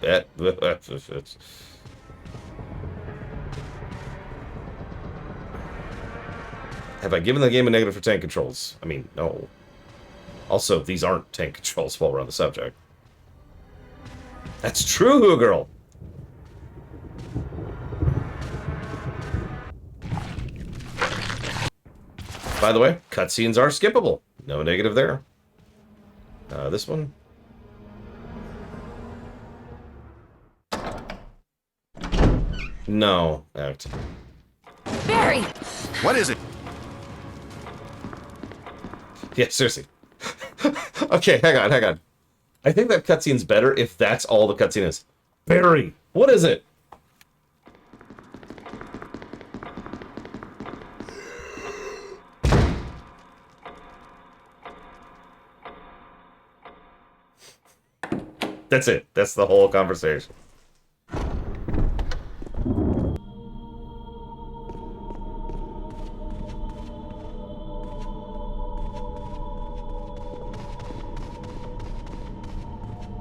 Have I given the game a negative for tank controls? I mean, no. Also, these aren't tank controls while we're on the subject. That's true, Who Girl! By the way, cutscenes are skippable. No negative there. This one? No, act.
Barry!
What is it?
Yeah, seriously. Okay, hang on. I think that cutscene's better if that's all the cutscene is. Barry, what is it? That's it. That's the whole conversation.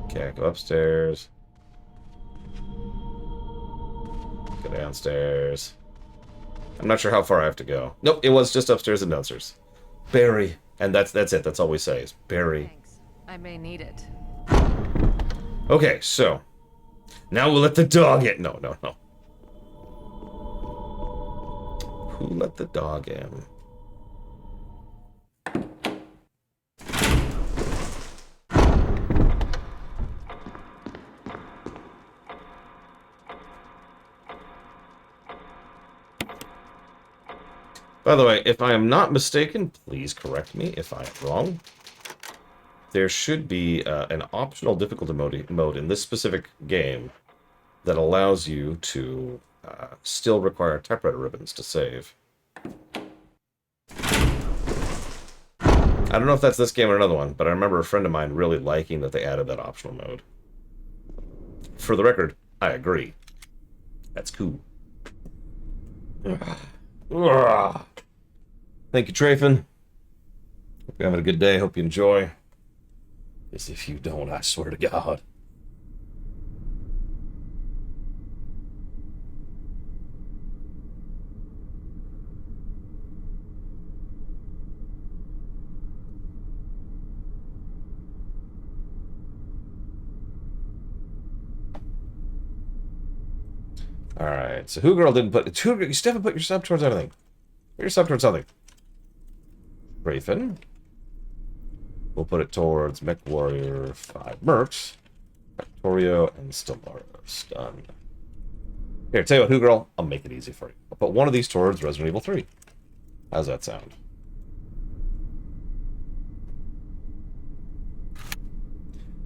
Okay, go upstairs. Go downstairs. I'm not sure how far I have to go. Nope, it was just upstairs and downstairs. Barry. And that's it. That's all we say is Barry.
Thanks. I may need it.
Okay, so. Now we'll let the dog in. No. Who let the dog in? By the way, if I am not mistaken, please correct me if I am wrong. There should be an optional difficulty mode in this specific game that allows you to still require typewriter ribbons to save. I don't know if that's this game or another one, but I remember a friend of mine really liking that they added that optional mode. For the record, I agree. That's cool. Thank you, Trafin. Hope you're having a good day. Hope you enjoy. Because if you don't, I swear to God. Alright, so Who Girl didn't put... You still haven't put your sub towards anything. Put your sub towards something. Wraithen. We'll put it towards Mech Warrior 5 Mercs, Factorio, and Stellaris. Done. Here, tell you what, Who Girl, I'll make it easy for you. I'll put one of these towards Resident Evil 3. How's that sound?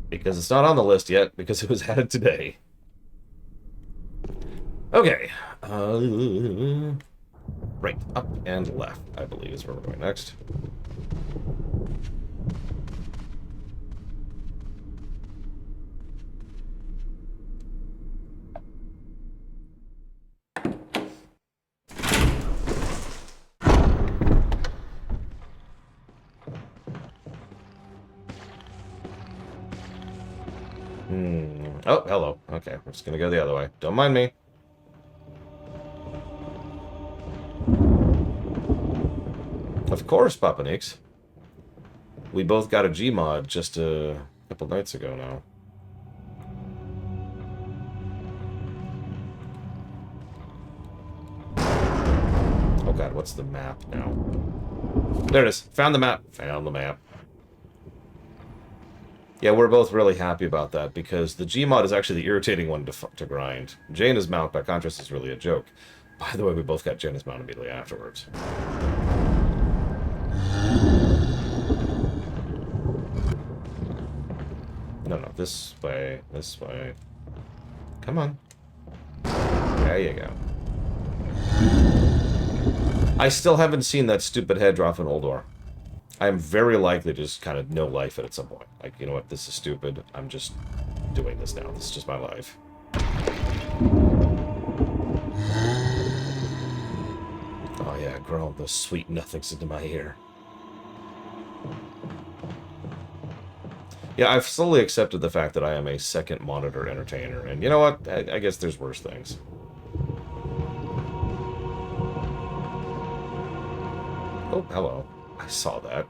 Because it's not on the list yet, because it was added today. Okay. Right, up and left, I believe, is where we're going next. Oh, hello. Okay, we're just gonna go the other way. Don't mind me. Of course, Papa Nix. We both got a Gmod just a couple nights ago now. Oh god, what's the map now? There it is. Found the map. Found the map. Yeah, we're both really happy about that, because the Gmod is actually the irritating one to grind. Jaina's mount, by contrast, is really a joke. By the way, we both got Jaina's mount immediately afterwards. No, no, this way, this way. Come on. There you go. I still haven't seen that stupid head drop in Oldor. I am very likely to just kind of no life it at some point. Like, you know what, this is stupid. I'm just doing this now. This is just my life. Oh yeah, grow those sweet nothings into my ear. Yeah, I've slowly accepted the fact that I am a second monitor entertainer. And you know what? I guess there's worse things. Oh, hello. I saw that.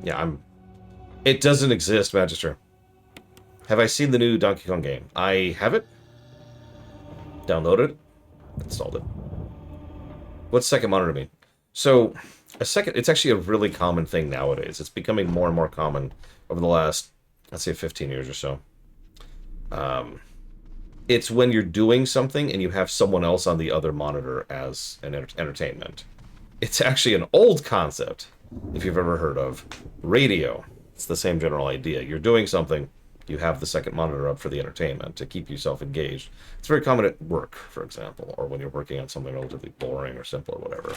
Yeah, It doesn't exist, Magister. Have I seen the new Donkey Kong game? I have it. Downloaded it. Installed it. What's second monitor mean? So, it's actually a really common thing nowadays. It's becoming more and more common over the last, let's say, 15 years or so. It's when you're doing something and you have someone else on the other monitor as an entertainment. It's actually an old concept, if you've ever heard of radio. It's the same general idea. You're doing something, you have the second monitor up for the entertainment to keep yourself engaged. It's very common at work, for example, or when you're working on something relatively boring or simple or whatever.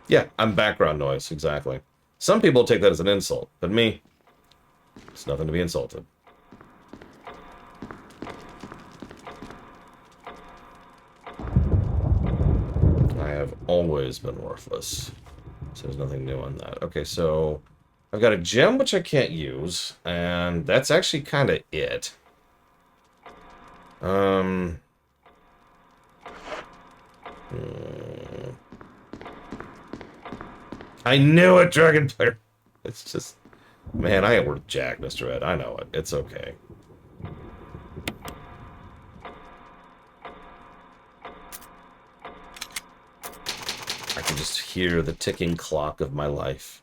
Yeah, I'm background noise, exactly. Some people take that as an insult, but me, it's nothing to be insulted. I have always been worthless, so there's nothing new on that. Okay, so I've got a gem which I can't use, and that's actually kind of it. I knew it, Dragon Player. It's just, man, I ain't worth jack, Mr. Ed. I know it. It's okay. I can just hear the ticking clock of my life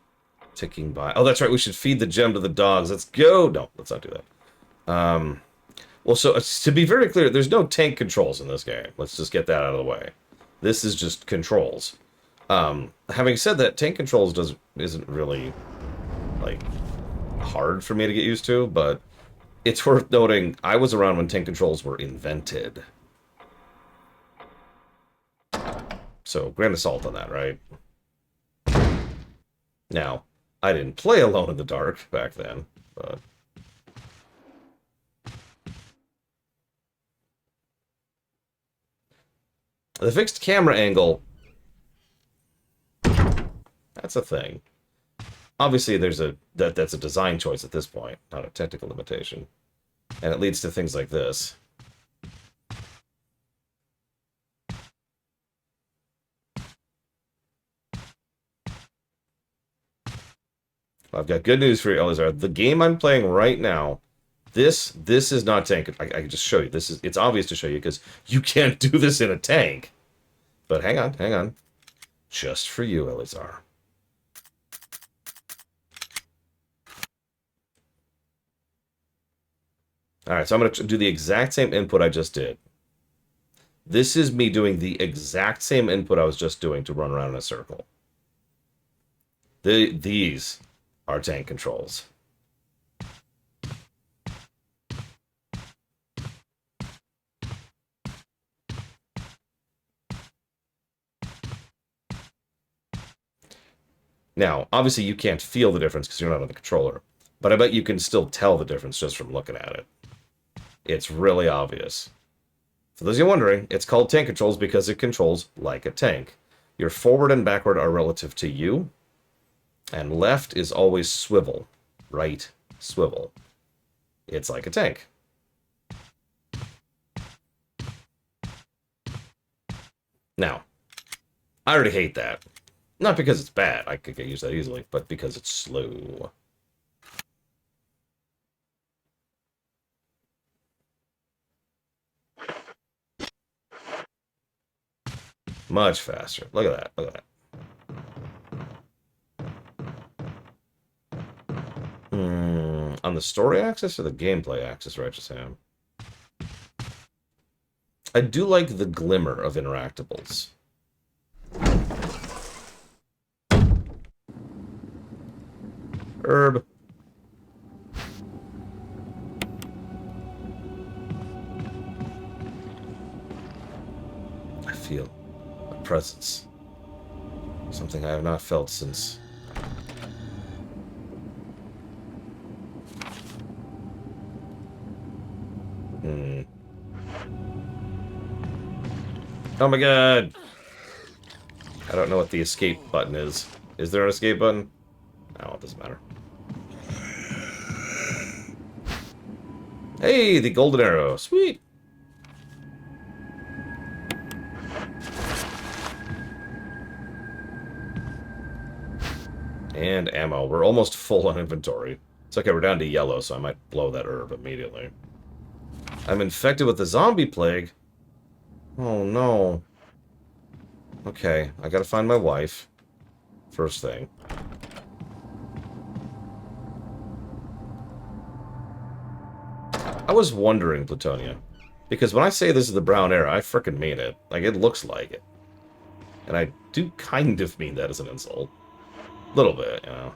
ticking by. Oh, that's right. We should feed the gem to the dogs. Let's go. No, let's not do that. Well, so to be very clear, there's no tank controls in this game. Let's just get that out of the way. This is just controls. Having said that, tank controls isn't really, like, hard for me to get used to, but it's worth noting, I was around when tank controls were invented. So, grain of salt on that, right? Now, I didn't play Alone in the Dark back then, but... The fixed camera angle... That's a thing. Obviously, that's a design choice at this point, not a technical limitation. And it leads to things like this. I've got good news for you, Elizar. The game I'm playing right now, this is not tank. I can just show you. It's obvious to show you because you can't do this in a tank. But hang on. Just for you, Elizar. Alright, so I'm going to do the exact same input I just did. This is me doing the exact same input I was just doing to run around in a circle. These are tank controls. Now, obviously you can't feel the difference because you're not on the controller. But I bet you can still tell the difference just from looking at it. It's really obvious. For those of you wondering, it's called tank controls because it controls like a tank. Your forward and backward are relative to you, and left is always swivel. Right, swivel. It's like a tank. Now, I already hate that. Not because it's bad, I could get used to that easily, but because it's slow. Much faster. Look at that. Look at that. On the story axis or the gameplay axis, Righteous Ham? I do like the glimmer of interactables. Herb. I feel a presence. Something I have not felt since... Oh my god! I don't know what the escape button is. Is there an escape button? Oh, it doesn't matter. Hey, the golden arrow. Sweet! And ammo. We're almost full on inventory. It's okay, we're down to yellow, so I might blow that herb immediately. I'm infected with the zombie plague. Oh, no. Okay, I gotta find my wife. First thing. I was wondering, Plutonia, because when I say this is the brown arrow, I frickin' mean it. Like, it looks like it. And I do kind of mean that as an insult. A little bit, you know.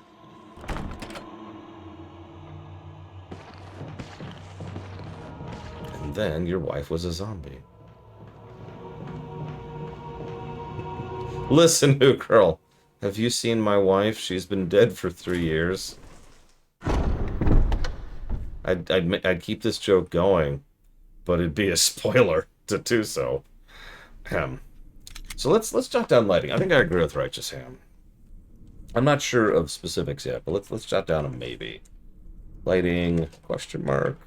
And then your wife was a zombie. Listen, new girl. Have you seen my wife? She's been dead for 3 years. I'd keep this joke going, but it'd be a spoiler to do so. So let's jot down lighting. I think I agree with Righteous Ham. I'm not sure of specifics yet, but let's jot down a maybe. Lighting, question mark.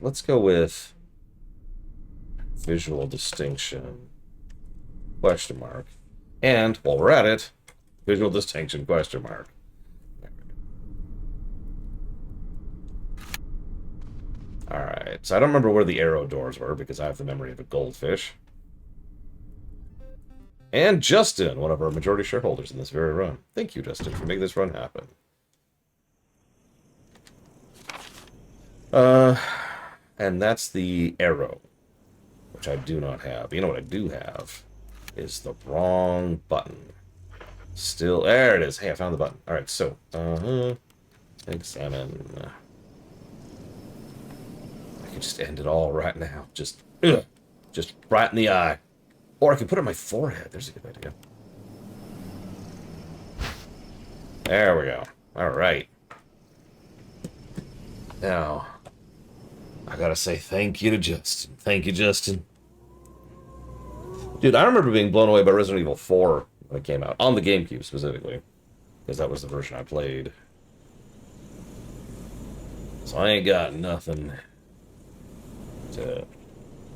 Let's go with visual distinction, question mark. And while we're at it, visual distinction, question mark. Alright, so I don't remember where the arrow doors were because I have the memory of a goldfish. And Justin, one of our majority shareholders in this very run. Thank you, Justin, for making this run happen. And that's the arrow, which I do not have. You know what I do have is the wrong button. Still, there it is. Hey, I found the button. Alright, so, examine. I could just end it all right now. Just right in the eye. Or I could put it on my forehead. There's a good idea. There we go. Alright. Now, I gotta say thank you to Justin. Thank you, Justin. Dude, I remember being blown away by Resident Evil 4 when it came out. On the GameCube, specifically. Because that was the version I played. So I ain't got nothing to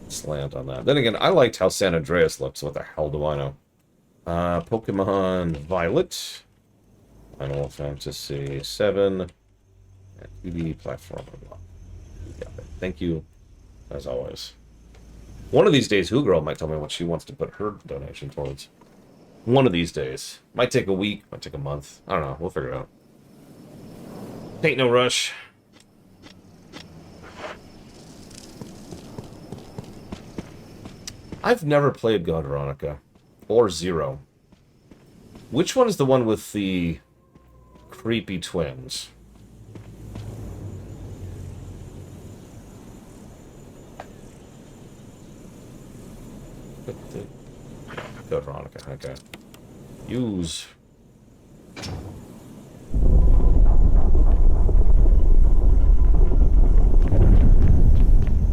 slant on that. Then again, I liked how San Andreas looked, so what the hell do I know? Pokemon Violet. Final Fantasy 7. And 2D platform. Thank you, as always. One of these days, Who Girl might tell me what she wants to put her donation towards. One of these days. Might take a week, might take a month. I don't know, we'll figure it out. Ain't no rush. I've never played God Veronica. Or Zero. Which one is the one with the creepy twins? God Veronica, okay. Use.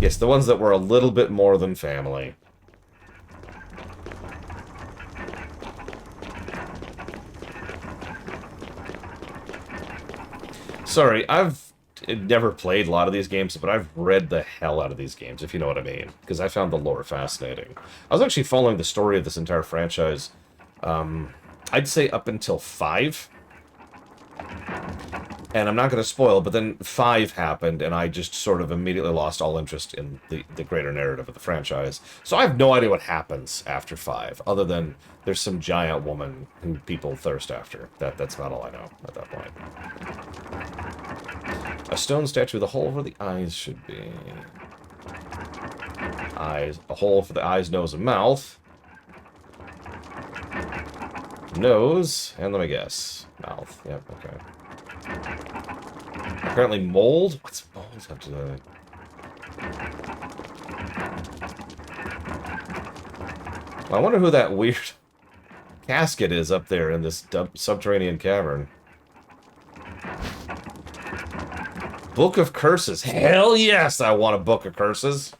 Yes, the ones that were a little bit more than family. Sorry, I've never played a lot of these games, but I've read the hell out of these games, if you know what I mean. Because I found the lore fascinating. I was actually following the story of this entire franchise, I'd say up until 5. And I'm not going to spoil, but then 5 happened, and I just sort of immediately lost all interest in the greater narrative of the franchise. So I have no idea what happens after 5, other than there's some giant woman who people thirst after. That's about all I know at that point. A stone statue with a hole where the eyes should be. Eyes. A hole for the eyes, nose, and mouth. Nose, and let me guess. Mouth. Yep, okay. Apparently mold? What's mold have to do? Well, I wonder who that weird casket is up there in this subterranean cavern. Book of Curses. Hell yes, I want a Book of Curses.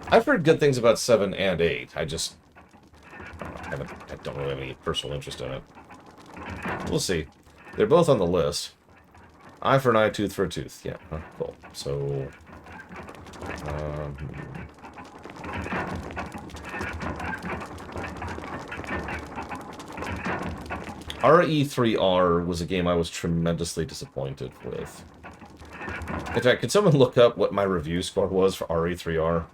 I've heard good things about 7 and 8. I don't really have any personal interest in it. We'll see. They're both on the list. Eye for an eye, tooth for a tooth. Yeah, huh, cool. So... RE3R was a game I was tremendously disappointed with. In fact, could someone look up what my review score was for RE3R?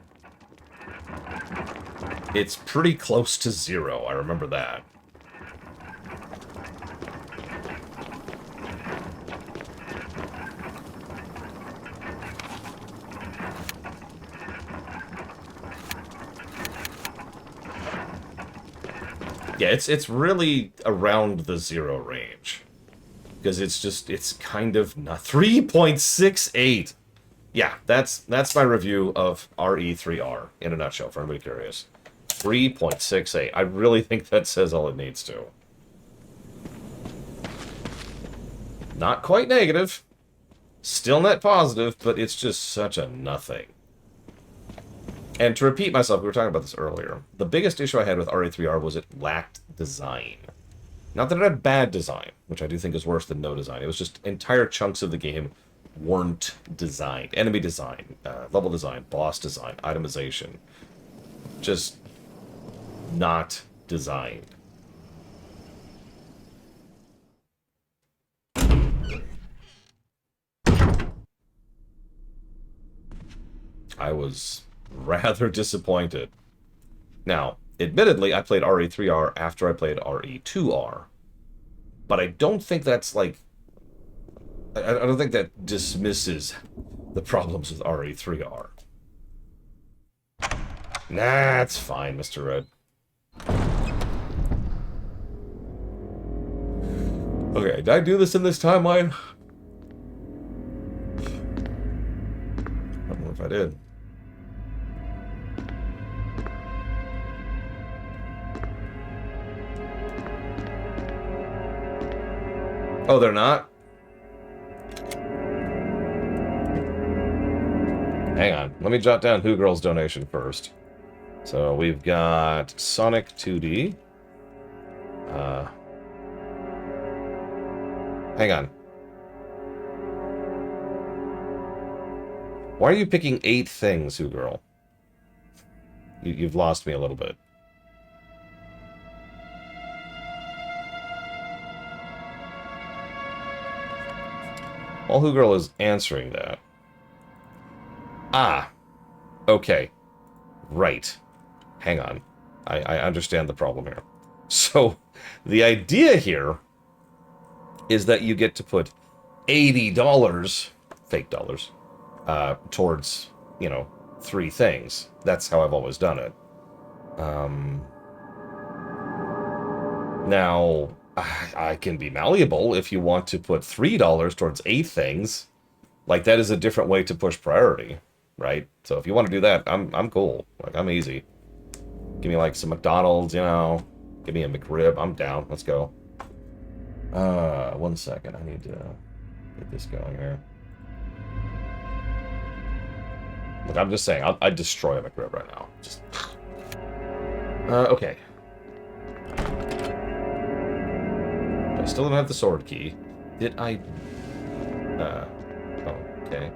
It's pretty close to 0, I remember that. Yeah, it's really around the 0 range. Because it's kind of not 3.68. Yeah, that's my review of RE3R in a nutshell, for anybody curious. 3.68. I really think that says all it needs to. Not quite negative. Still net positive, but it's just such a nothing. And to repeat myself, we were talking about this earlier. The biggest issue I had with RE3R was it lacked design. Not that it had bad design, which I do think is worse than no design. It was just entire chunks of the game weren't designed. Enemy design, level design, boss design, itemization. Just not designed. I was rather disappointed. Now, admittedly, I played RE3R after I played RE2R. But I don't think that's like... I don't think that dismisses the problems with RE3R. Nah, it's fine, Mr. Red. Okay, did I do this in this timeline? I don't know if I did. Oh, they're not? Hang on. Let me jot down Who Girl's donation first. So we've got Sonic 2D. Hang on. Why are you picking 8 things, Who Girl? You've lost me a little bit. While Who Girl is answering that. Ah. Okay. Right. Hang on. I understand the problem here. So, the idea here is that you get to put $80, fake dollars, towards, 3 things. That's how I've always done it. Now, I can be malleable if you want to put $3 towards 8 things. Like, that is a different way to push priority, right? So if you want to do that, I'm cool. Like, I'm easy. Give me, like, some McDonald's, Give me a McRib. I'm down. Let's go. 1 second. I need to get this going here. Look, I'm just saying, I'd destroy a McRib right now. Just... okay. I still don't have the sword key. Did I... okay.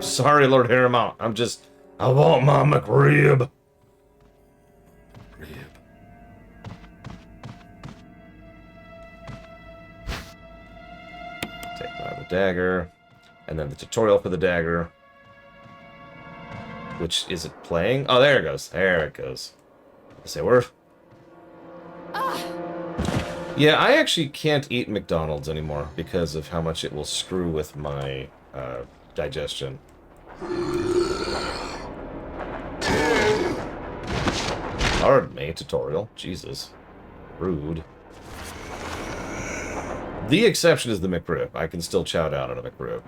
Sorry, Lord Harrimount. I want my McRib. Take the dagger. And then the tutorial for the dagger. Which, is it playing? Oh, there it goes. There it goes. Say we're... Yeah, I actually can't eat McDonald's anymore because of how much it will screw with my digestion. Pardon me, tutorial. Jesus. Rude. The exception is the McRib. I can still chow down on a McRib.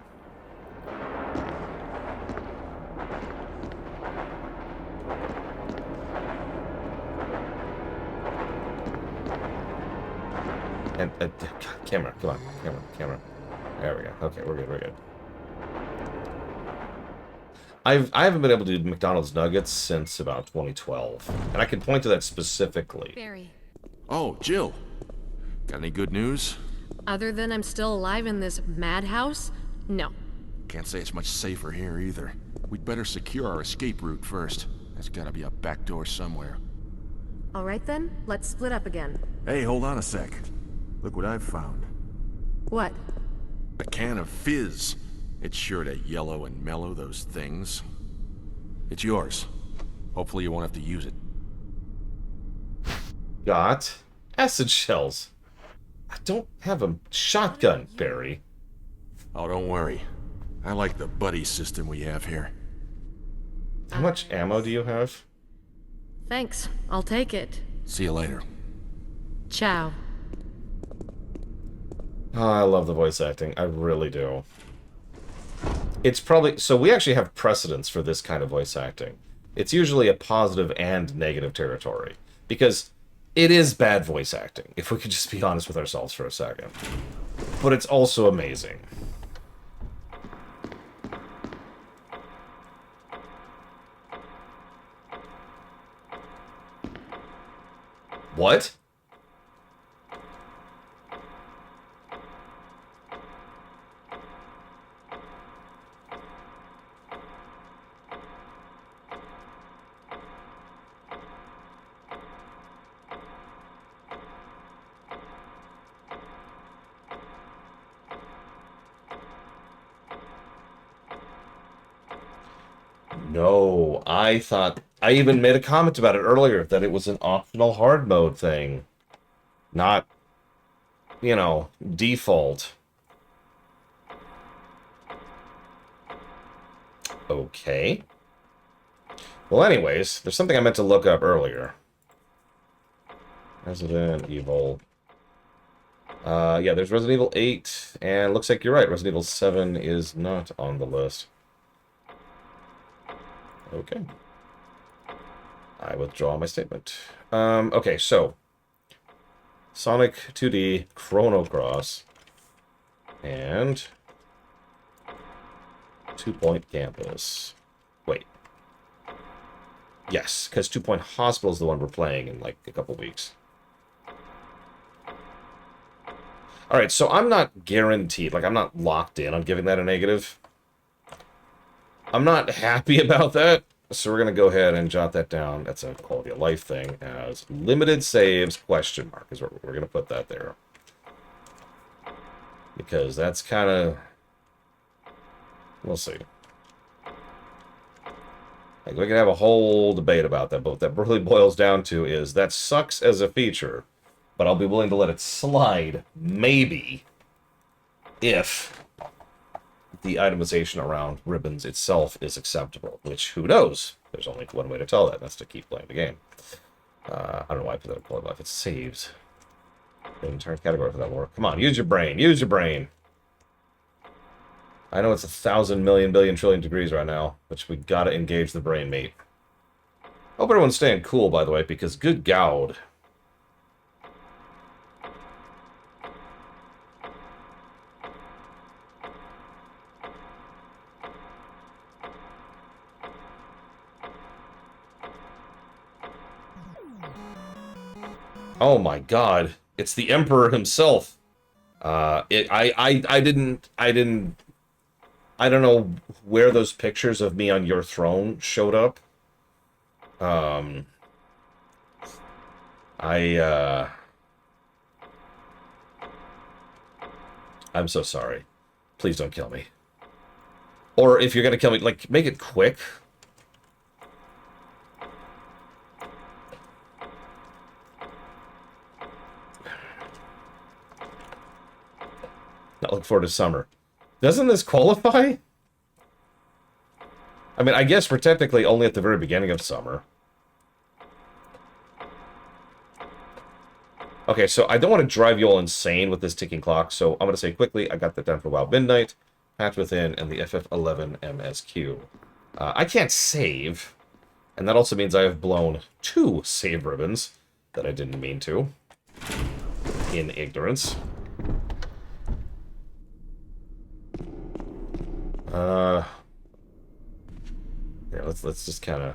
And, camera, come on, camera. There we go. Okay, we're good. I haven't been able to do McDonald's nuggets since about 2012, and I can point to that specifically.
Barry.
Oh, Jill. Got any good news?
Other than I'm still alive in this madhouse? No.
Can't say it's much safer here either. We'd better secure our escape route first. There's gotta be a back door somewhere.
All right then, let's split up again.
Hey, hold on a sec. Look what I've found.
What?
A can of fizz. It's sure to yellow and mellow those things. It's yours. Hopefully you won't have to use it.
Got acid shells. I don't have a shotgun, Barry.
Oh, don't worry. I like the buddy system we have here.
How much ammo do you have?
Thanks, I'll take it.
See you later.
Ciao.
Oh, I love the voice acting. I really do. It's probably... So we actually have precedence for this kind of voice acting. It's usually a positive and negative territory. Because it is bad voice acting, if we could just be honest with ourselves for a second. But it's also amazing. What? No, I thought... I even made a comment about it earlier, that it was an optional hard mode thing. Not, you know, default. Okay. Well, anyways, there's something I meant to look up earlier. Resident Evil. Yeah, there's Resident Evil 8, and looks like you're right, Resident Evil 7 is not on the list. Okay. I withdraw my statement. Okay, so Sonic 2D, Chrono Cross, and 2 Point Campus. Wait. Yes, because 2 Point Hospital is the one we're playing in like a couple weeks. Alright, so I'm not guaranteed, like I'm not locked in on giving that a negative. I'm not happy about that, so we're going to go ahead and jot that down. That's a quality of life thing as limited saves, question mark, is what we're going to put that there. Because that's kind of... We'll see. Like, we can have a whole debate about that, but what that really boils down to is that sucks as a feature, but I'll be willing to let it slide, maybe, if the itemization around ribbons itself is acceptable, which, who knows? There's only one way to tell that, and that's to keep playing the game. I don't know why I put that in quality life. It saves. Didn't turn category for that war. Come on, use your brain. Use your brain. I know it's 1,000 million billion trillion degrees right now, which we gotta engage the brain, mate. Hope everyone's staying cool, by the way, because good God. Oh my god. It's the Emperor himself. I don't know where those pictures of me on your throne showed up. I'm so sorry. Please don't kill me. Or if you're gonna kill me, like, make it quick. Not look forward to summer. Doesn't this qualify? I mean, I guess we're technically only at the very beginning of summer. Okay, so I don't want to drive you all insane with this ticking clock, so I'm going to say quickly, I got that done for Wild Midnight, Packed Within, and the FF11 MSQ. I can't save, and that also means I have blown 2 save ribbons that I didn't mean to, in ignorance. Yeah, let's just kind of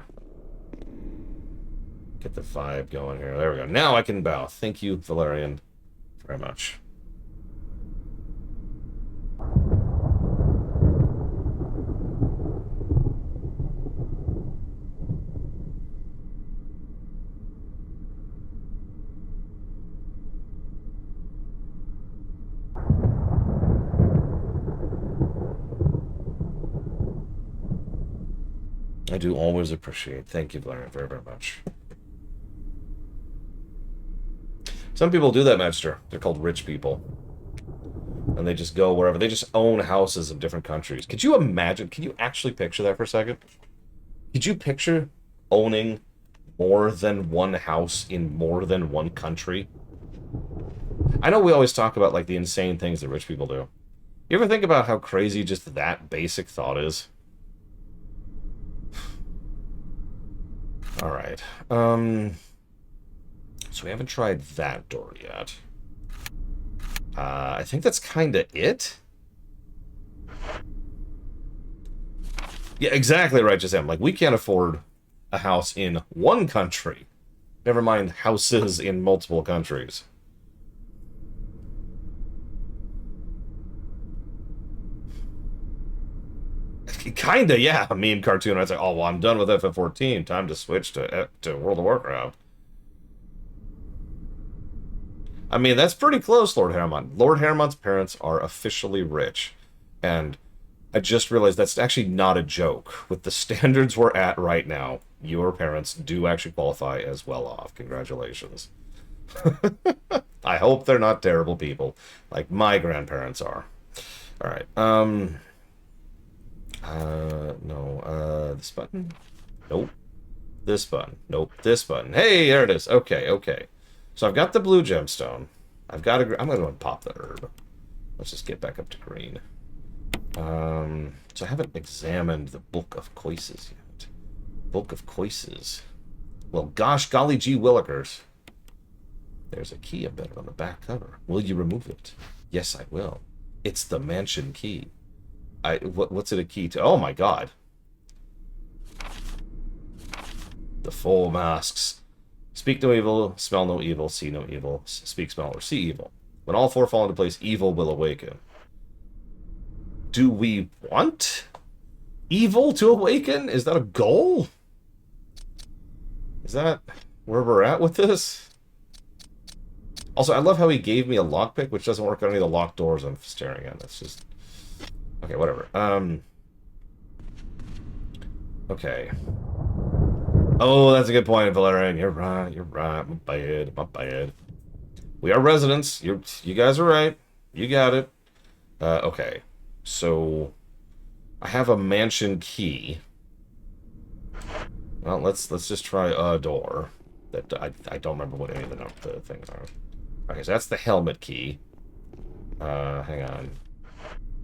get the vibe going here. There we go. Now I can bow. Thank you, Valerian, very much. I do always appreciate. Thank you, Valerian, very, very much. Some people do that, Magister. They're called rich people. And they just go wherever. They just own houses in different countries. Could you imagine? Can you actually picture that for a second? Could you picture owning more than one house in more than one country? I know we always talk about, like, the insane things that rich people do. You ever think about how crazy just that basic thought is? Alright. So we haven't tried that door yet. I think that's kind of it. Yeah, exactly right, Jazam. Like, we can't afford a house in one country. Never mind houses in multiple countries. Kinda, yeah. Me and Cartoon, I'd say, oh, well, I'm done with FF14. Time to switch to World of Warcraft. I mean, that's pretty close, Lord Harriman. Lord Harriman's parents are officially rich. And I just realized that's actually not a joke. With the standards we're at right now, your parents do actually qualify as well off. Congratulations. I hope they're not terrible people, like my grandparents are. Alright, no, this button? Nope. This button. Nope. This button. Hey, there it is. Okay, okay. So I've got the blue gemstone. I'm going to go and pop the herb. Let's just get back up to green. So I haven't examined the Book of Coises yet. Book of Coises. Well, gosh, golly gee willikers. There's a key embedded on the back cover. Will you remove it? Yes, I will. It's the mansion key. What's it a key to? Oh my god. The 4 masks. Speak no evil, smell no evil, see no evil, speak, smell, or see evil. When all 4 fall into place, evil will awaken. Do we want evil to awaken? Is that a goal? Is that where we're at with this? Also, I love how he gave me a lockpick, which doesn't work on any of the locked doors I'm staring at. That's just... Okay, whatever. Okay. Oh, that's a good point, Valerian. You're right, you're right. My bad, my bad. We are residents. You guys are right. You got it. Okay. So, I have a mansion key. Well, let's just try a door. That I don't remember what any of the things are. Okay, so that's the helmet key. Hang on.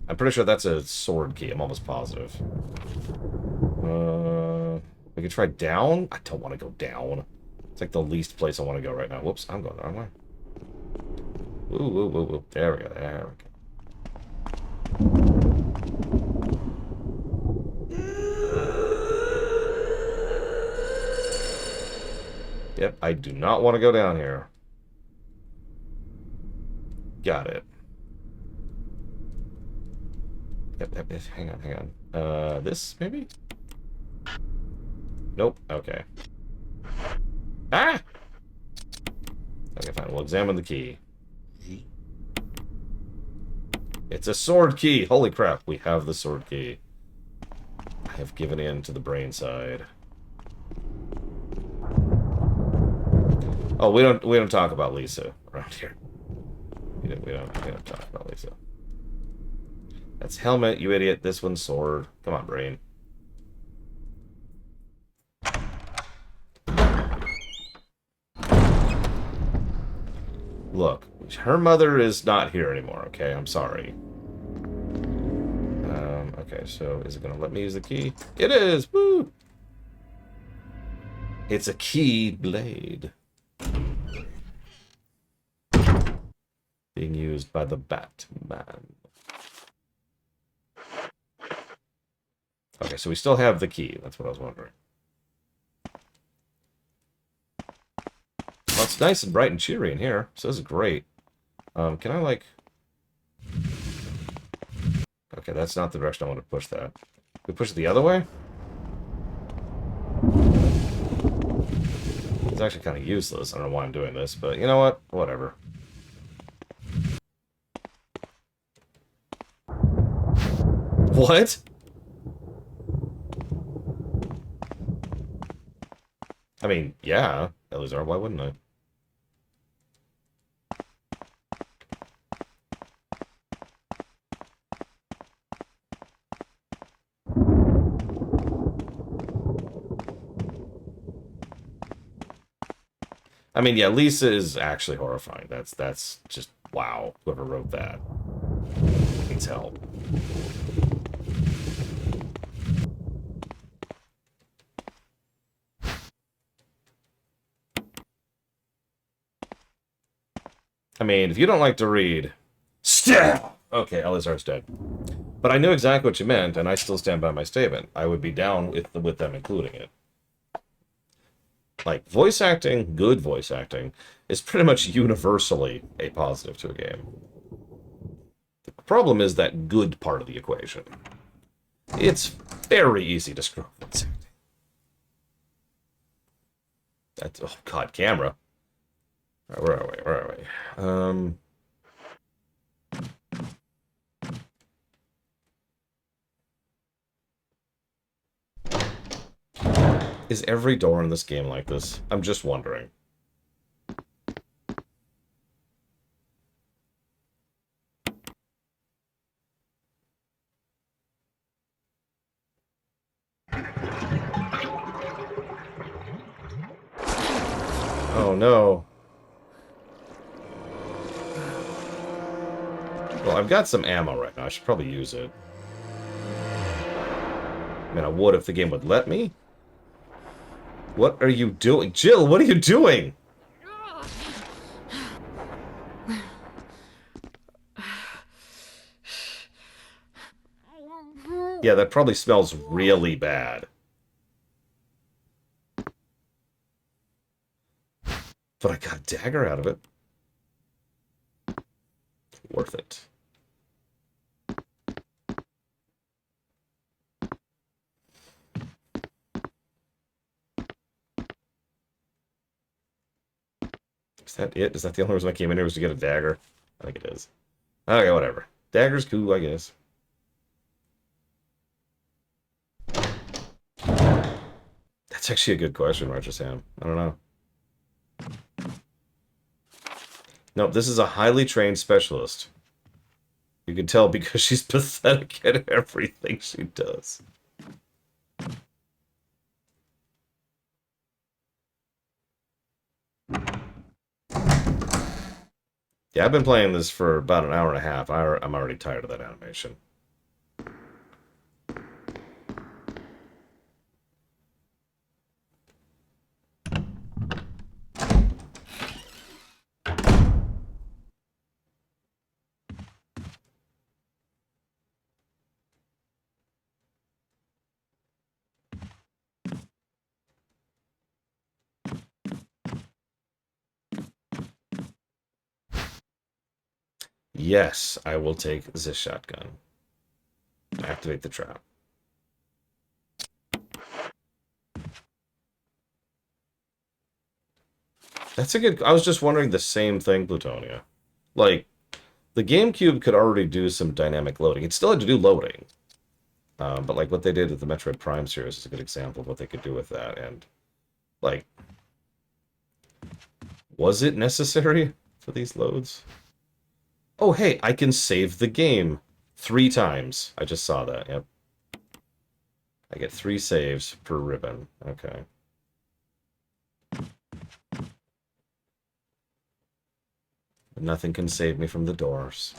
I'm pretty sure that's a sword key. I'm almost positive. We could try down. I don't want to go down. It's like the least place I want to go right now. Whoops, I'm going the wrong way. Woo, woo, woo, woo. There we go. There we go. Yep, I do not want to go down here. Got it. Yep. Hang on. This, maybe? Nope. Okay. Ah! Okay, fine. We'll examine the key. It's a sword key! Holy crap, we have the sword key. I have given in to the brain side. Oh, we don't talk about Lisa around here. We don't talk about Lisa. That's helmet, you idiot. This one's sword. Come on, brain. Look, her mother is not here anymore, okay? I'm sorry. Okay, so is it gonna let me use the key? It is! Woo! It's a key blade. Being used by the Batman. Okay, so we still have the key. That's what I was wondering. Well, it's nice and bright and cheery in here, so this is great. Can I, like... Okay, that's not the direction I want to push that. We push it the other way? It's actually kind of useless. I don't know why I'm doing this, but you know what? Whatever. What? I mean, yeah. Elizar, why wouldn't I? I mean, yeah, Lisa is actually horrifying. That's just, wow. Whoever wrote that needs help. I mean, if you don't like to read, stab! Okay, Elizar's dead. But I knew exactly what you meant, and I still stand by my statement. I would be down with them including it. Like, voice acting, good voice acting, is pretty much universally a positive to a game. The problem is that good part of the equation. It's very easy to screw up voice acting. That's, oh god, camera. All right, where are we? Is every door in this game like this? I'm just wondering. Oh no. Well, I've got some ammo right now. I should probably use it. I mean, I would if the game would let me. What are you doing? Jill, what are you doing? Yeah, that probably smells really bad. But I got a dagger out of it. Worth it. Is that it? Is that the only reason I came in here was to get a dagger? I think it is. Okay, whatever. Dagger's cool, I guess. That's actually a good question, Roger Sam. I don't know. Nope, this is a highly trained specialist. You can tell because she's pathetic at everything she does. Yeah, I've been playing this for about an hour and a half. I'm already tired of that animation. Yes, I will take this shotgun. Activate the trap. That's a good... I was just wondering the same thing, Plutonia. Like, the GameCube could already do some dynamic loading. It still had to do loading. But, like, what they did with the Metroid Prime series is a good example of what they could do with that. And, like, was it necessary for these loads? Oh, hey, I can save the game 3 times. I just saw that, yep. I get 3 saves per ribbon. Okay. But nothing can save me from the doors.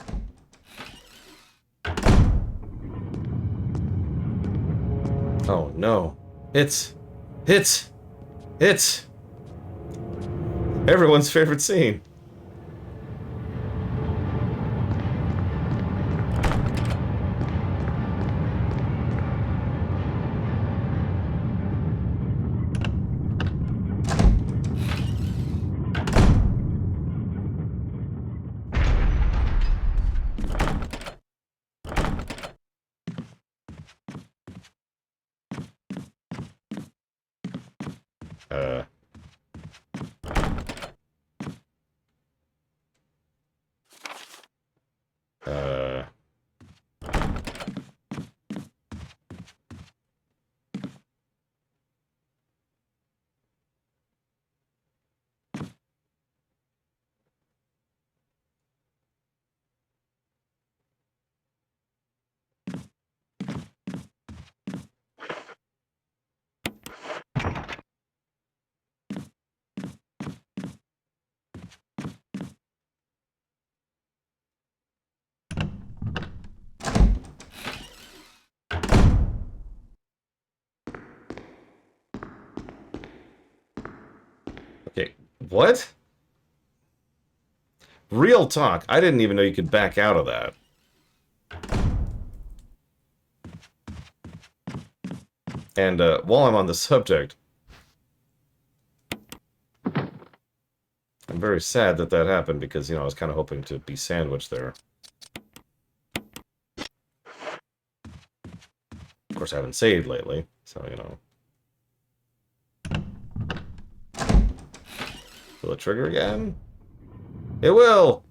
Oh, no. It's everyone's favorite scene. Uh... Okay, what? Real talk, I didn't even know you could back out of that. And while I'm on the subject, I'm very sad that that happened because, you know, I was kind of hoping to be sandwiched there. Of course, I haven't saved lately, so, you know. Will it trigger again? It will!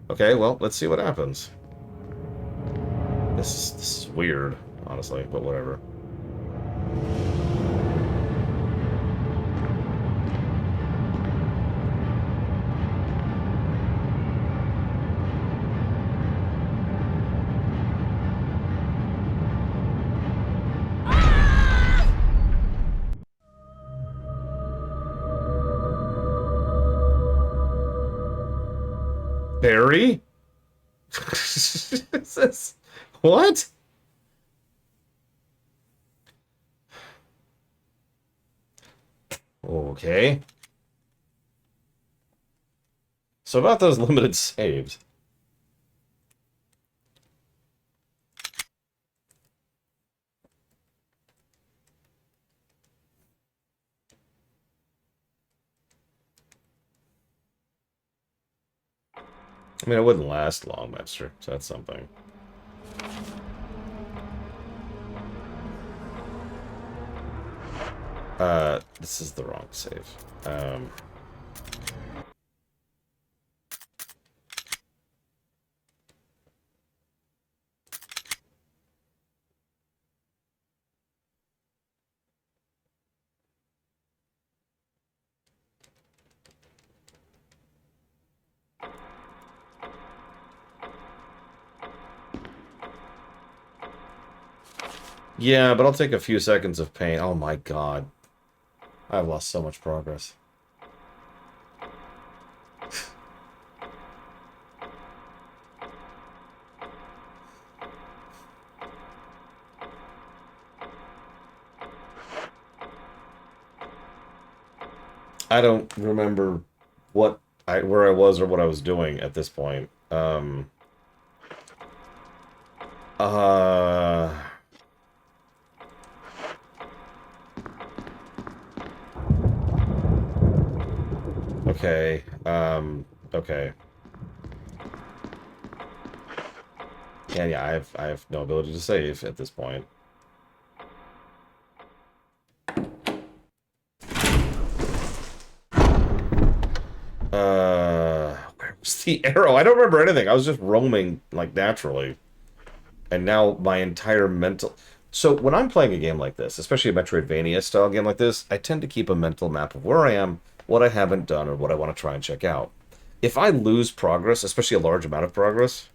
Okay, well, let's see what happens. This is weird, honestly, but whatever. Barry? Is this... What? Okay. So about those limited saves. I mean, it wouldn't last long, Webster, so that's something. This is the wrong save. Yeah, but I'll take a few seconds of pain. Oh my god. I've lost so much progress. I don't remember where I was or what I was doing at this point. Okay. Okay. Yeah, I have no ability to save at this point. Where was the arrow? I don't remember anything. I was just roaming, like, naturally. And now my entire mental... So, when I'm playing a game like this, especially a Metroidvania-style game like this, I tend to keep a mental map of where I am, what I haven't done, or what I want to try and check out. If I lose progress, especially a large amount of progress,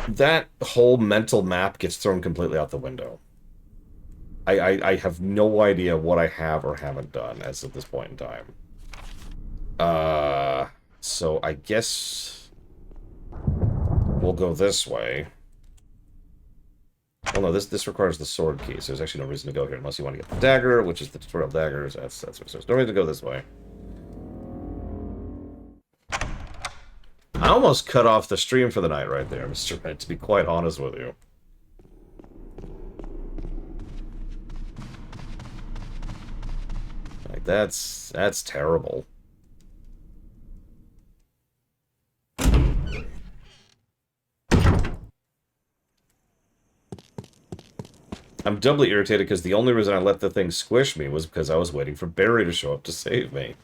that whole mental map gets thrown completely out the window. I have no idea what I have or haven't done as of this point in time. So I guess we'll go this way. Well, no, this requires the sword key, so there's actually no reason to go here unless you want to get the dagger, which is the tutorial daggers. That's what there's no reason to go this way. I almost cut off the stream for the night right there, Mr. Red, to be quite honest with you. Like, that's terrible. I'm doubly irritated because the only reason I let the thing squish me was because I was waiting for Barry to show up to save me.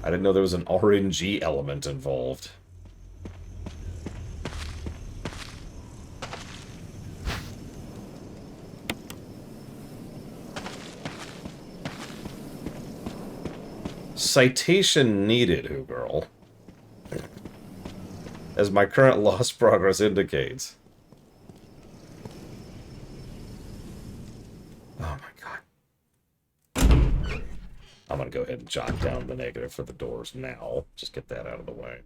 I didn't know there was an RNG element involved. Citation needed, Who Girl. As my current lost progress indicates. Oh my god. I'm gonna go ahead and jot down the negative for the doors now. Just get that out of the way.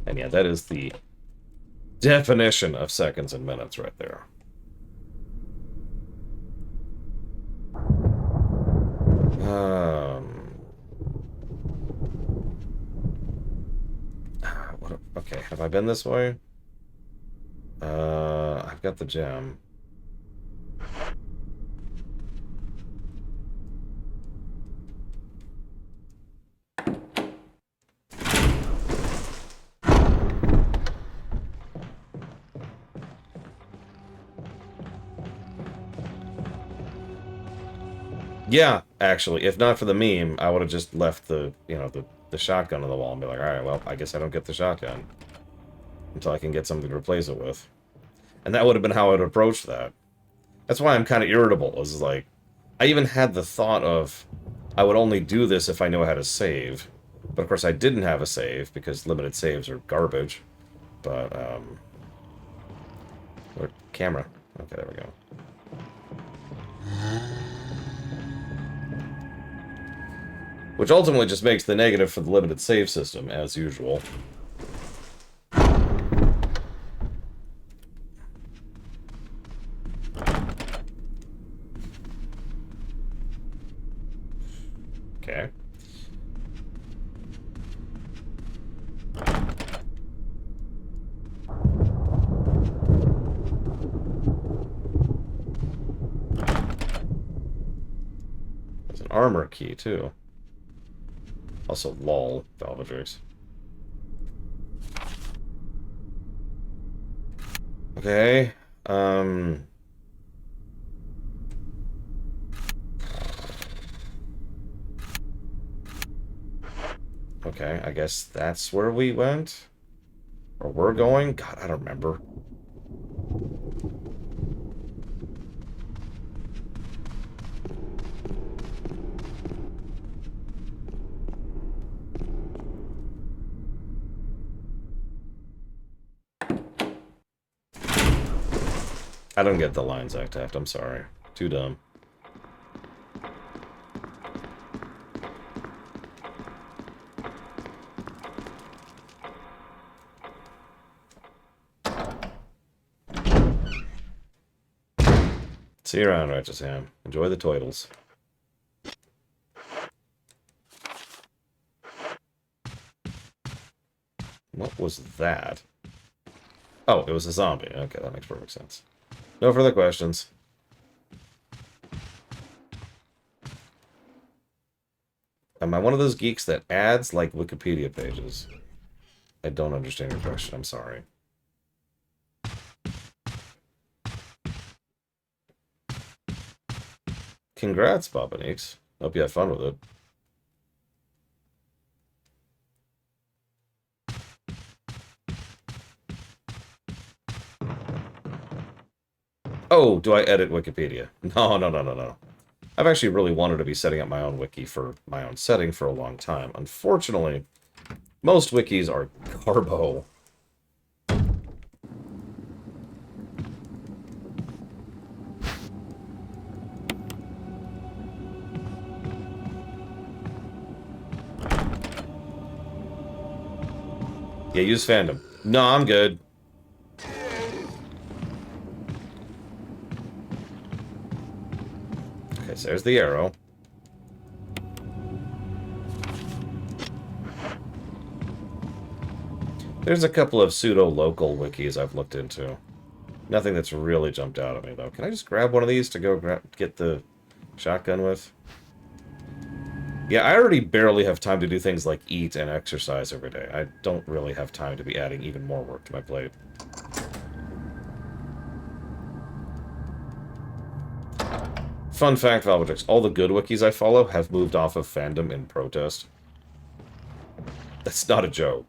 And yeah, that is the definition of seconds and minutes right there. Okay, have I been this way? I've got the gem. Yeah, actually, if not for the meme, I would have just left the, you know, the shotgun on the wall and be like, alright, well, I guess I don't get the shotgun. Until I can get something to replace it with. And that would have been how I'd approach that. That's why I'm kind of irritable, is like, I even had the thought of, I would only do this if I knew how to save. But of course I didn't have a save, because limited saves are garbage. But, or camera. Okay, there we go. Which ultimately just makes the negative for the limited save system, as usual. Okay. There's an armor key, too. Also, lol, Valvidrix. Okay, okay, I guess that's where we went? Or we're going? God, I don't remember. I don't get the lines act taft, I'm sorry. Too dumb. See you around, Righteous Ham. Enjoy the toidles. What was that? Oh, it was a zombie. Okay, that makes perfect sense. No further questions. Am I one of those geeks that adds, like, Wikipedia pages? I don't understand your question. I'm sorry. Congrats, Bobanix. Hope you have fun with it. Oh, do I edit Wikipedia? No, no, no, no, no. I've actually really wanted to be setting up my own wiki for my own setting for a long time. Unfortunately, most wikis are Garbo. Yeah, use fandom. No, I'm good. Okay, so there's the arrow. There's a couple of pseudo-local wikis I've looked into. Nothing that's really jumped out at me, though. Can I just grab one of these to go get the shotgun with? Yeah, I already barely have time to do things like eat and exercise every day. I don't really have time to be adding even more work to my plate. Fun fact, Valvetrix, all the good wikis I follow have moved off of fandom in protest. That's not a joke.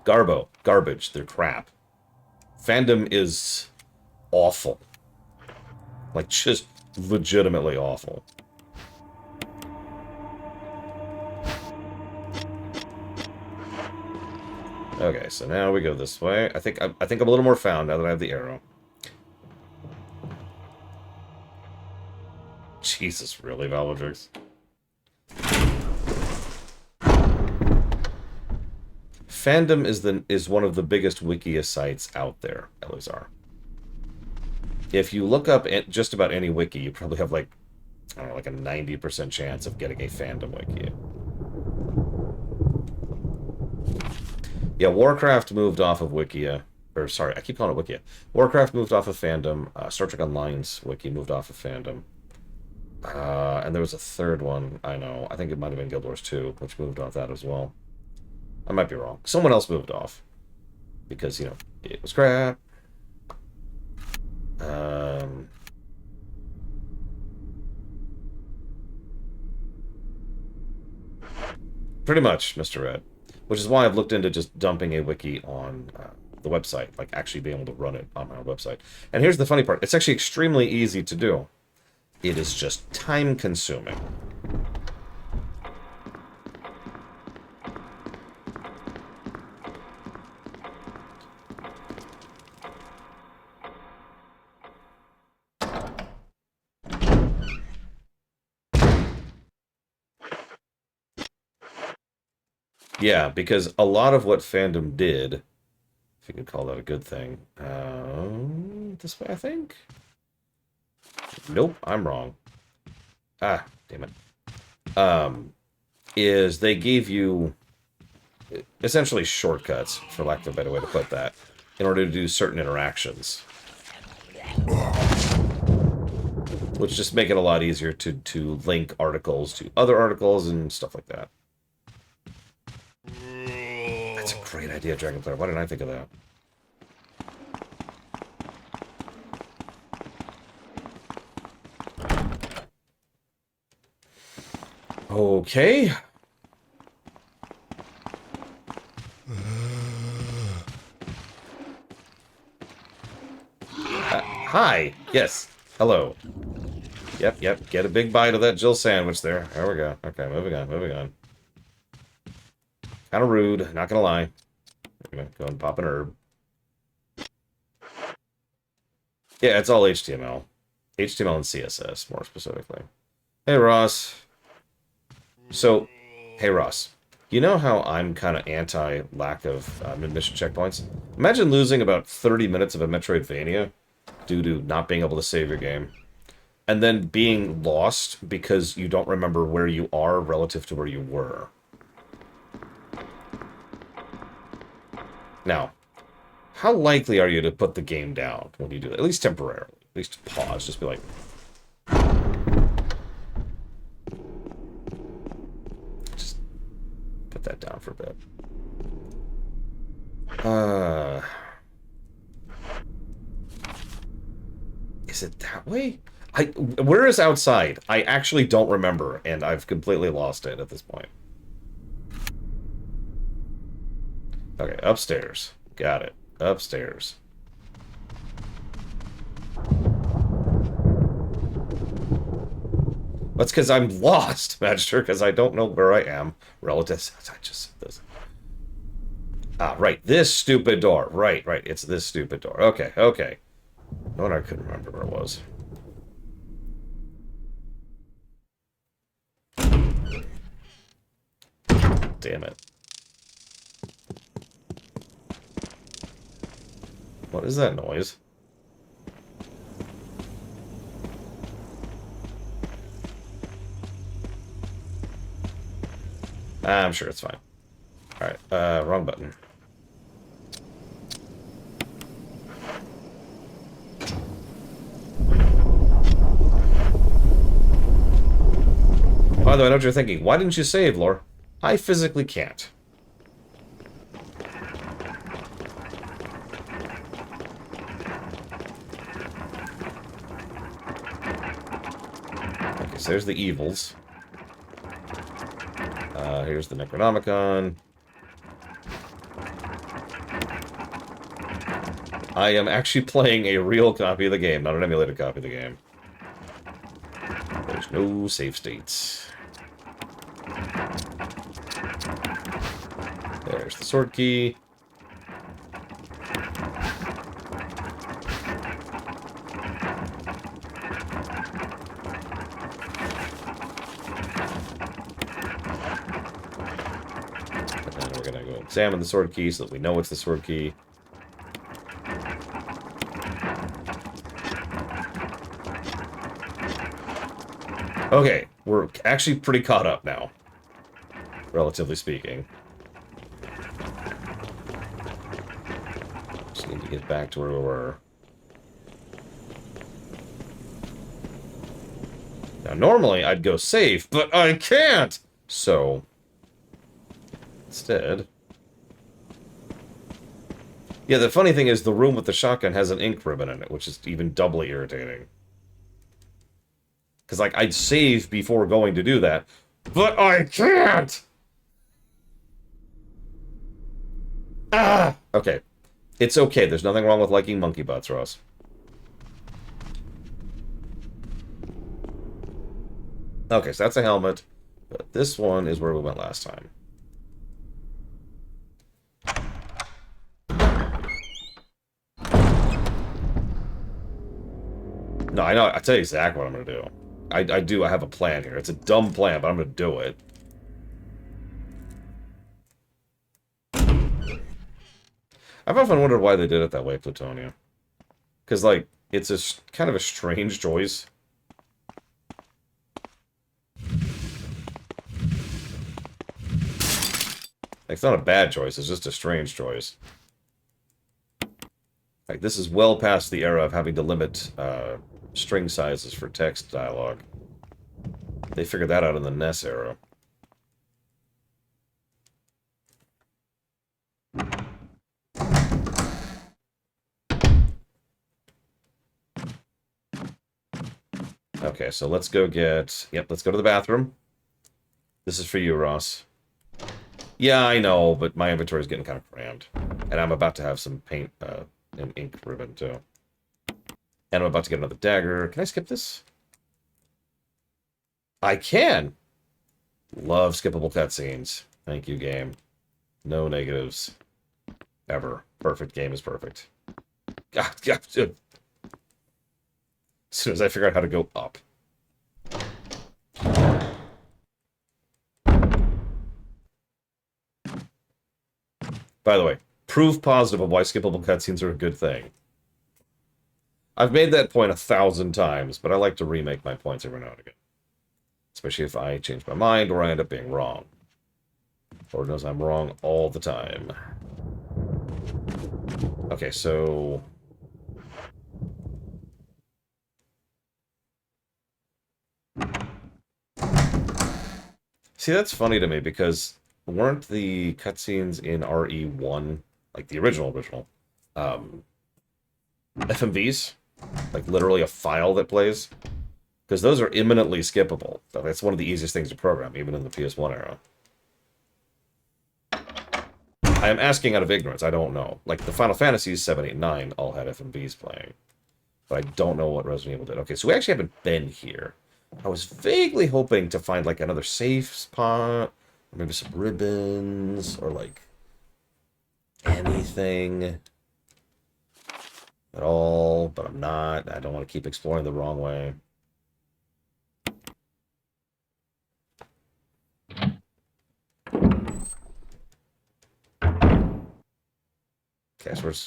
Garbo. Garbage. They're crap. Fandom is awful. Like, just legitimately awful. Okay, so now we go this way. I think I'm a little more found now that I have the arrow. Jesus, really, Valvetrix? Fandom is one of the biggest wiki sites out there, Elizar. If you look up just about any wiki, you probably have like, I don't know, like a 90% chance of getting a fandom wiki. Yeah, Warcraft moved off of Wikia. Or, sorry, I keep calling it Wikia. Warcraft moved off of fandom. Star Trek Online's wiki moved off of fandom. And there was a third one, I know. I think it might have been Guild Wars 2, which moved off that as well. I might be wrong. Someone else moved off. Because, you know, it was crap. Pretty much, Mr. Red. Which is why I've looked into just dumping a wiki on the website. Like, actually being able to run it on my own website. And here's the funny part. It's actually extremely easy to do. It is just time-consuming. Yeah, because a lot of what fandom did, if you could call that a good thing, this way, I think? Nope, I'm wrong. Ah, damn it. Is they gave you essentially shortcuts, for lack of a better way to put that, in order to do certain interactions. Which just make it a lot easier to link articles to other articles and stuff like that. That's a great idea, Dragonflare. Why didn't I think of that? Okay. Hi. Yes. Hello. Yep. Get a big bite of that Jill sandwich there. There we go. Okay, moving on. Kind of rude, not gonna lie. I'm gonna go and pop an herb. Yeah, it's all HTML. HTML and CSS, more specifically. Hey, Ross. So, hey, Ross. You know how I'm kind of anti-lack of mid-mission checkpoints? Imagine losing about 30 minutes of a Metroidvania due to not being able to save your game. And then being lost because you don't remember where you are relative to where you were. Now, how likely are you to put the game down when you do that? At least temporarily. At least pause. Just be like... that down for a bit. Is it that way? Where is outside? I actually don't remember, and I've completely lost it at this point. Okay, upstairs. Got it. Upstairs. That's because I'm lost, Magister, because I don't know where I am relative. I just said this. Ah, right. This stupid door. Right. It's this stupid door. Okay. No, I couldn't remember where it was. Damn it. What is that noise? I'm sure it's fine. Alright, wrong button. By the way, I know what you're thinking. Why didn't you save, Lore? I physically can't. Okay, so there's the evils. Here's the Necronomicon. I am actually playing a real copy of the game, not an emulated copy of the game. There's no save states. There's the sword key. Examine the sword key so that we know it's the sword key. Okay, we're actually pretty caught up now, relatively speaking. Just need to get back to where we were. Now, normally I'd go save, but I can't! So, instead... Yeah, the funny thing is the room with the shotgun has an ink ribbon in it, which is even doubly irritating. Because, like, I'd save before going to do that, but I can't! Ah! Okay. It's okay. There's nothing wrong with liking monkey butts, Ross. Okay, so that's a helmet. But this one is where we went last time. No, I know. I tell you exactly what I'm going to do. I have a plan here. It's a dumb plan, but I'm going to do it. I've often wondered why they did it that way, Plutonia. Because, like, it's a kind of a strange choice. It's not a bad choice, it's just a strange choice. Like, this is well past the era of having to limit string sizes for text dialogue. They figured that out in the NES era. Okay, so let's go get... Yep, let's go to the bathroom. This is for you, Ross. Yeah, I know, but my inventory is getting kind of crammed. And I'm about to have some paint and ink ribbon, too. And I'm about to get another dagger. Can I skip this? I can! Love skippable cutscenes. Thank you, game. No negatives. Ever. Perfect. Game is perfect. God, God. As soon as I figure out how to go up. By the way, proof positive of why skippable cutscenes are a good thing. I've made that point 1,000 times, but I like to remake my points every now and again. Especially if I change my mind or I end up being wrong. Lord knows I'm wrong all the time. Okay, so... See, that's funny to me because weren't the cutscenes in RE1, like the original, FMVs? Like literally a file that plays? Because those are imminently skippable. That's one of the easiest things to program, even in the PS1 era. I am asking out of ignorance. I don't know. Like, the Final Fantasies 7, 8, 9 all had FMVs playing. But I don't know what Resident Evil did. Okay, so we actually haven't been here. I was vaguely hoping to find, like, another safe spot. Or maybe some ribbons. Or, like, anything at all. But I'm not. I don't want to keep exploring the wrong way.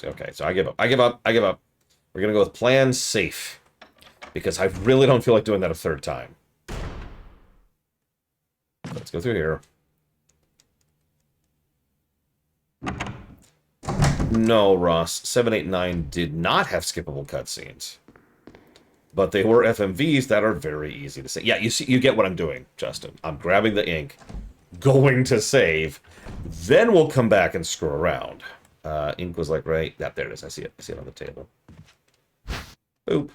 Okay, so I give up. I give up. We're gonna go with plan safe. Because I really don't feel like doing that a third time. Let's go through here. No, Ross. 7, 8, 9 did not have skippable cutscenes. But they were FMVs that are very easy to say. Yeah, you get what I'm doing, Justin. I'm grabbing the ink, going to save, then we'll come back and screw around. Ink was like, right, yeah, there it is. I see it. I see it on the table. Boop.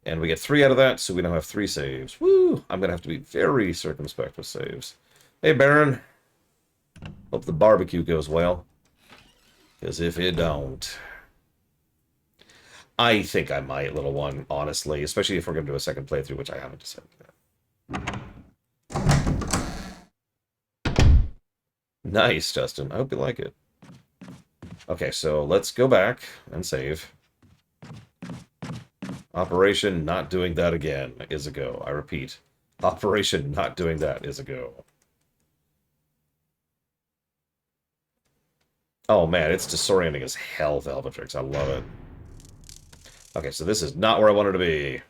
And we get 3 out of that, so we now have 3 saves. Woo! I'm gonna have to be very circumspect with saves. Hey, Baron. Hope the barbecue goes well. Because if it don't... I think I might, little one, honestly. Especially if we're gonna do a second playthrough, which I haven't decided yet. Nice, Justin. I hope you like it. Okay, so let's go back and save. Operation not doing that again is a go. I repeat. Operation not doing that is a go. Oh man, it's disorienting as hell, Velvetrix. I love it. Okay, so this is not where I wanted to be.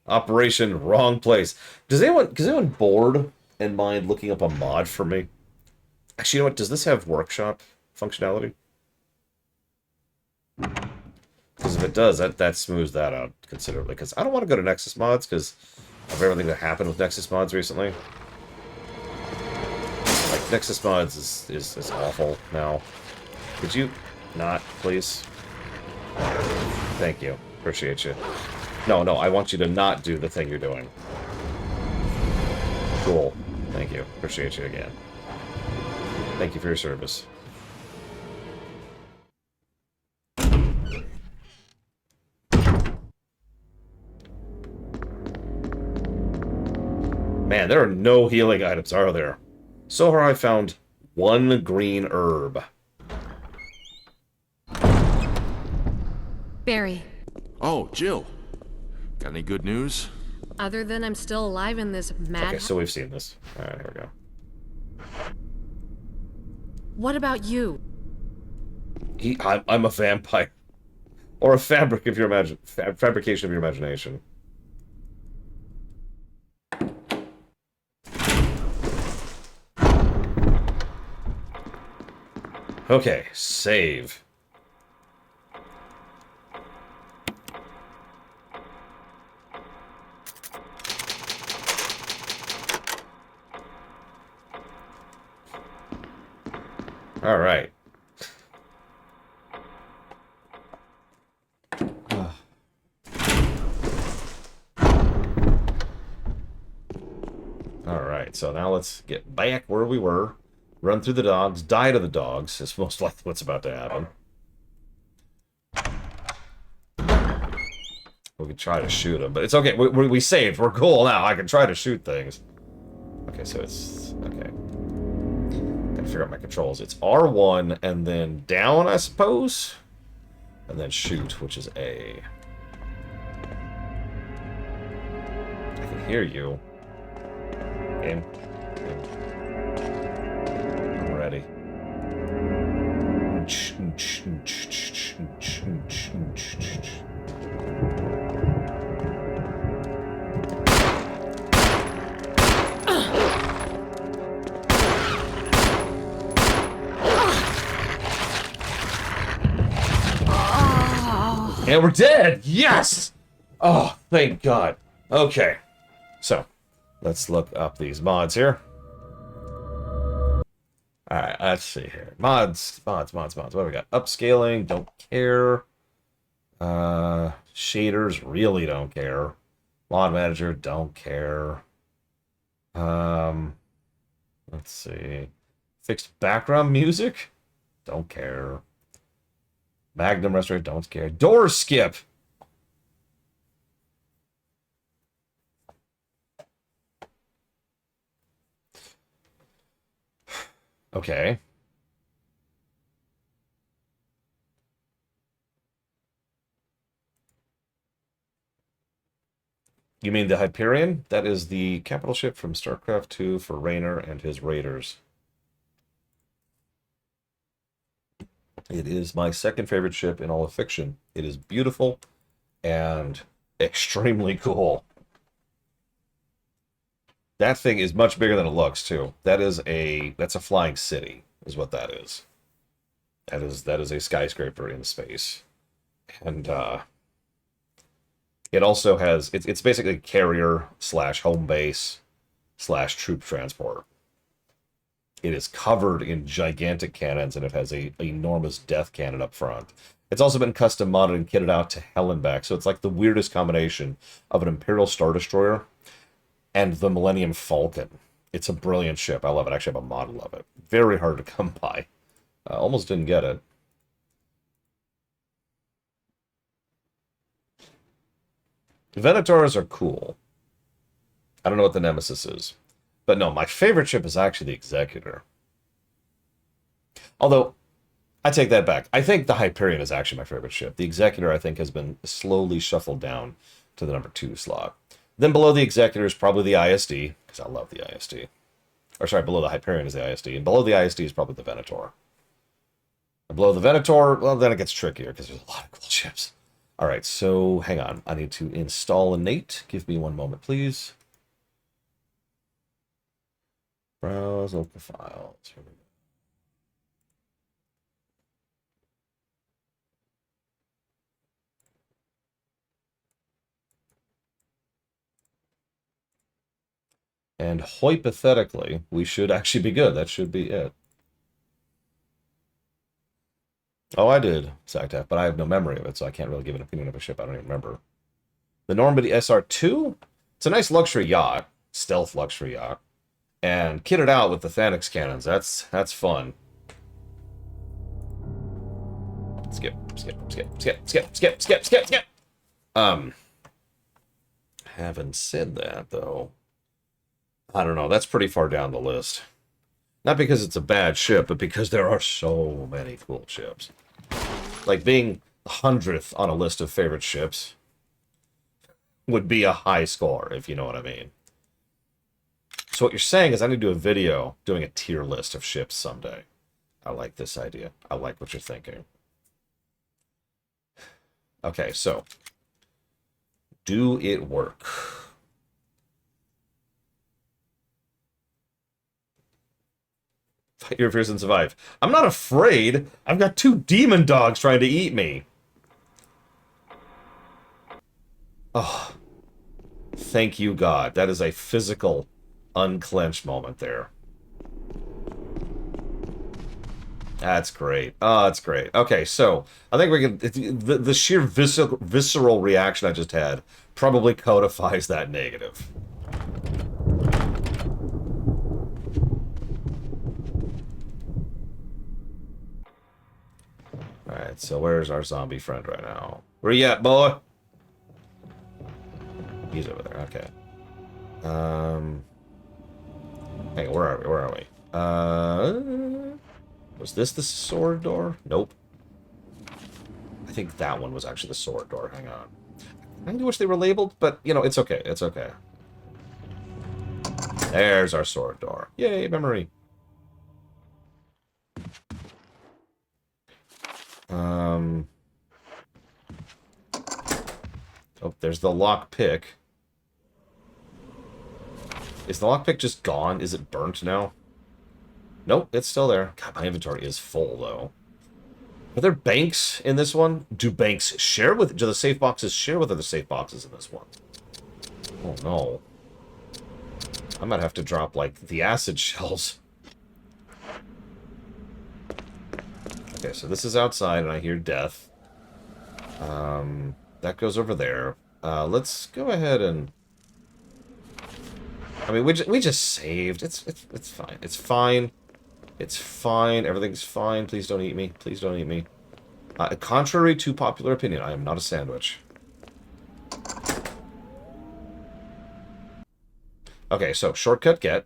Operation wrong place. Is anyone bored and mind looking up a mod for me? Actually, you know what? Does this have workshop functionality? Because if it does, that smooths that out considerably. Because I don't want to go to Nexus Mods because of everything that happened with Nexus Mods recently. Like, Nexus Mods is awful now. Could you not, please? Thank you. Appreciate you. No, I want you to not do the thing you're doing. Cool. Thank you. Appreciate you again. Thank you for your service. Man, there are no healing items, are there? So far, I found 1 green herb.
Barry,
Oh, Jill. Got any good news?
other than I'm still alive in this mad...
Okay, so we've seen this. Alright, here we go.
What about you?
I'm a vampire. Or a fabrication of your imagination. Okay, save. All right. All right, so now let's get back where we were. Run through the dogs, die to the dogs, is most likely what's about to happen. We could try to shoot them, but it's okay. We saved. We're cool now. I can try to shoot things. Okay, so it's... Okay. Gotta figure out my controls. It's R1, and then down, I suppose? And then shoot, which is A. I can hear you. Game. I'm ready. And we're dead! Yes! Oh, thank God. Okay. So, let's look up these mods here. Alright, let's see here. Mods. What do we got? Upscaling, don't care. Shaders, really don't care. Mod manager, don't care. Let's see. Fixed background music? Don't care. Magnum Restoration, don't care. Door skip! Okay. You mean the Hyperion? That is the capital ship from StarCraft 2 for Raynor and his raiders. It is my second favorite ship in all of fiction. It is beautiful and extremely cool. That thing is much bigger than it looks, too. That's a flying city, is what that is. That is a skyscraper in space. And it also has it's basically carrier / home base / troop transport. It is covered in gigantic cannons, and it has a enormous death cannon up front. It's also been custom modded and kitted out to hell and back, so it's like the weirdest combination of an Imperial Star Destroyer and the Millennium Falcon. It's a brilliant ship. I love it. I actually have a model of it. Very hard to come by. Almost didn't get it. Venators are cool. I don't know what the Nemesis is. But no, my favorite ship is actually the Executor. Although, I take that back. I think the Hyperion is actually my favorite ship. The Executor, I think, has been slowly shuffled down to the number 2 slot. Then below the Executor is probably the ISD, because I love the ISD. Or sorry, below the Hyperion is the ISD, and below the ISD is probably the Venator. And below the Venator, well, then it gets trickier, because there's a lot of cool ships. Alright, so hang on. I need to install Innate. Give me one moment, please. Browse local files. Here we go. And hypothetically, we should actually be good. That should be it. Oh, I did, SACTAF, but I have no memory of it, so I can't really give an opinion of a ship I don't even remember. The Normandy SR2? It's a nice luxury yacht. Stealth luxury yacht. And kitted out with the Thanix cannons. That's fun. Skip. Having said that, though, I don't know. That's pretty far down the list. Not because it's a bad ship, but because there are so many cool ships. Like, being 100th on a list of favorite ships would be a high score, if you know what I mean. So what you're saying is I need to do a video doing a tier list of ships someday. I like this idea. I like what you're thinking. Okay, so. Do it work? Fight your fears and survive. I'm not afraid. I've got 2 demon dogs trying to eat me. Oh. Thank you, God. That is a physical unclench moment there. That's great. Oh, that's great. Okay, so I think we can... The sheer visceral reaction I just had probably codifies that negative. Alright, so where's our zombie friend right now? Where you at, boy? He's over there, okay. Hang on, where are we? Where are we? Was this the sword door? Nope. I think that one was actually the sword door. Hang on. I do wish they were labeled, but, you know, it's okay. It's okay. There's our sword door. Yay, memory. Oh, there's the lockpick. Is the lockpick just gone? Is it burnt now? Nope, it's still there. God, my inventory is full, though. Are there banks in this one? Do banks share with... Do the safe boxes share with other safe boxes in this one? Oh, no. I might have to drop, like, the acid shells. Okay, so this is outside, and I hear death. That goes over there. Let's go ahead and... I mean, we just saved. It's fine. It's fine. It's fine. Everything's fine. Please don't eat me. Please don't eat me. Contrary to popular opinion, I am not a sandwich. Okay, so shortcut get.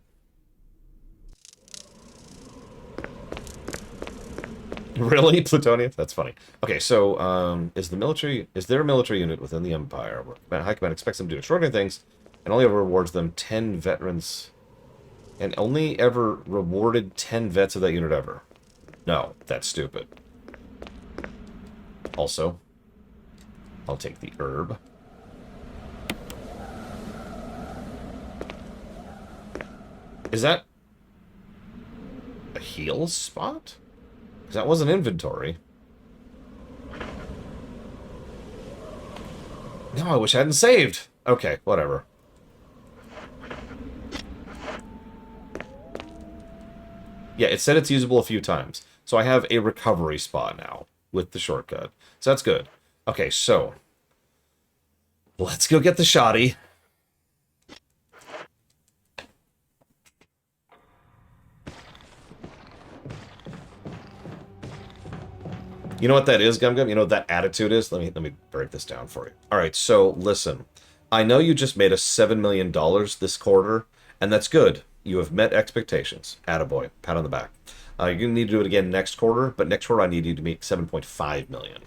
Really? Plutonium? That's funny. Okay, so, is there a military unit within the Empire where High Command expects them to do extraordinary things and only ever rewards them 10 veterans and only ever rewarded 10 vets of that unit ever? No, that's stupid. Also, I'll take the herb. Is that a heal spot? Because that wasn't inventory. No, I wish I hadn't saved. Okay, whatever. Yeah, it said it's usable a few times. So I have a recovery spot now with the shortcut. So that's good. Okay, so let's go get the shoddy. You know what that is, Gum Gum? You know what that attitude is? Let me break this down for you. All right, so listen. I know you just made us $7 million this quarter, and that's good. You have met expectations. Attaboy. Pat on the back. You're going to need to do it again next quarter, but next quarter I need you to make $7.5 million.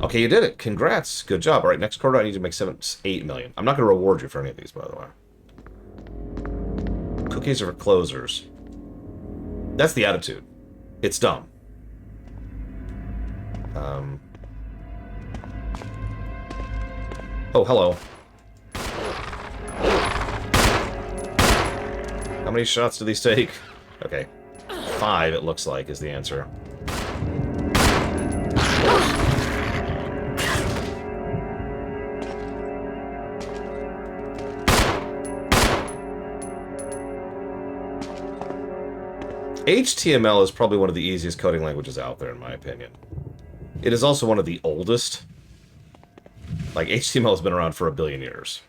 Okay, you did it. Congrats. Good job. All right, next quarter I need you to make $8 million. I'm not going to reward you for any of these, by the way. Cookies are for closers. That's the attitude. It's dumb. Oh, hello. How many shots do these take? Okay. 5, it looks like, is the answer. HTML is probably one of the easiest coding languages out there, in my opinion. It is also one of the oldest. Like, HTML has been around for 1 billion years.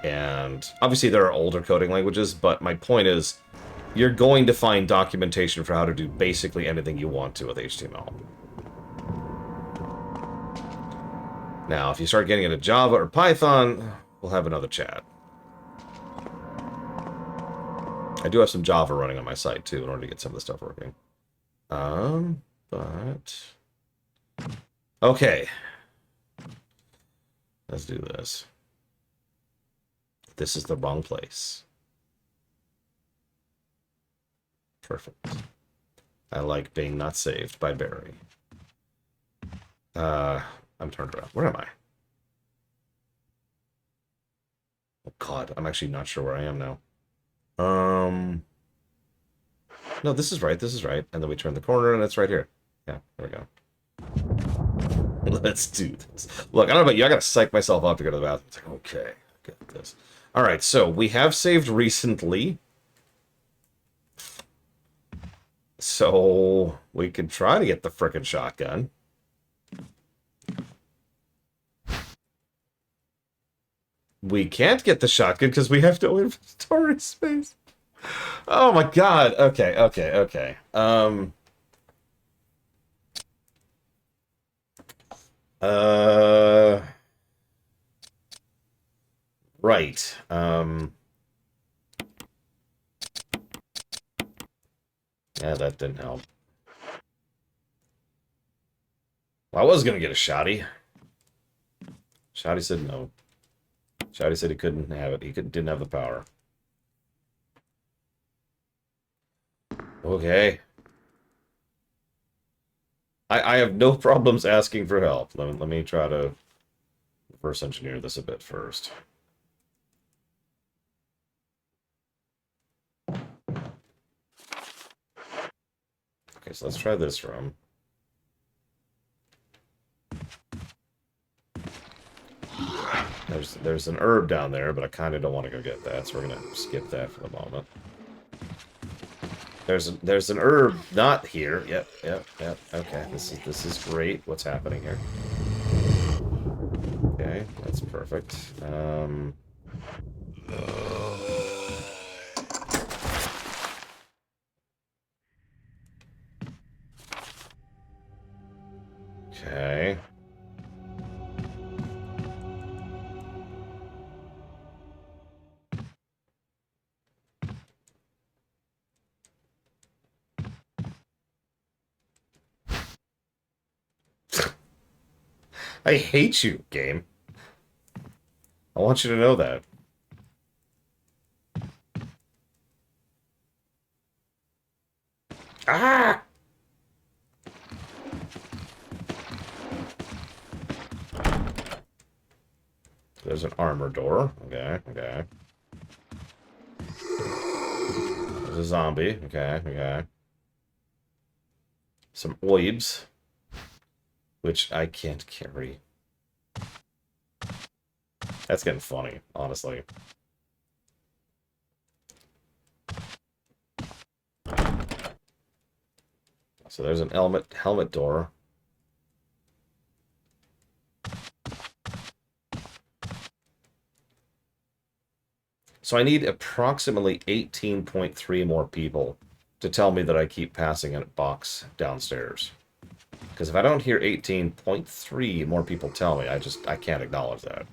And obviously there are older coding languages, but my point is, you're going to find documentation for how to do basically anything you want to with HTML. Now, if you start getting into Java or Python, we'll have another chat. I do have some Java running on my site, too, in order to get some of the stuff working. But... okay. Let's do this. This is the wrong place. Perfect. I like being not saved by Barry. I'm turned around. Where am I? Oh, God. I'm actually not sure where I am now. No, this is right. This is right. And then we turn the corner, and it's right here. Yeah, there we go. Let's do this. Look, I don't know about you. I gotta psych myself up to go to the bathroom. It's like, okay, get this. All right, so we have saved recently. So we could try to get the frickin' shotgun. We can't get the shotgun because we have no inventory space. Oh my god. Okay, okay, okay. Right. Yeah, that didn't help. Well, I was gonna get a shotty. Shotty said no. Shotty said he couldn't have it. He didn't have the power. Okay. I have no problems asking for help. Let me try to reverse engineer this a bit first. Okay, so let's try this room. There's an herb down there, but I kind of don't want to go get that, so we're going to skip that for the moment. There's an herb not here. Yep. Okay, this is great. What's happening here? Okay, that's perfect. Okay. I hate you, game. I want you to know that. Ah! There's an armor door. Okay. There's a zombie. Okay. Some oibs, which I can't carry. That's getting funny, honestly. So there's an helmet door. So I need approximately 18.3 more people to tell me that I keep passing a box downstairs. Because if I don't hear 18.3 more people tell me, I can't acknowledge that.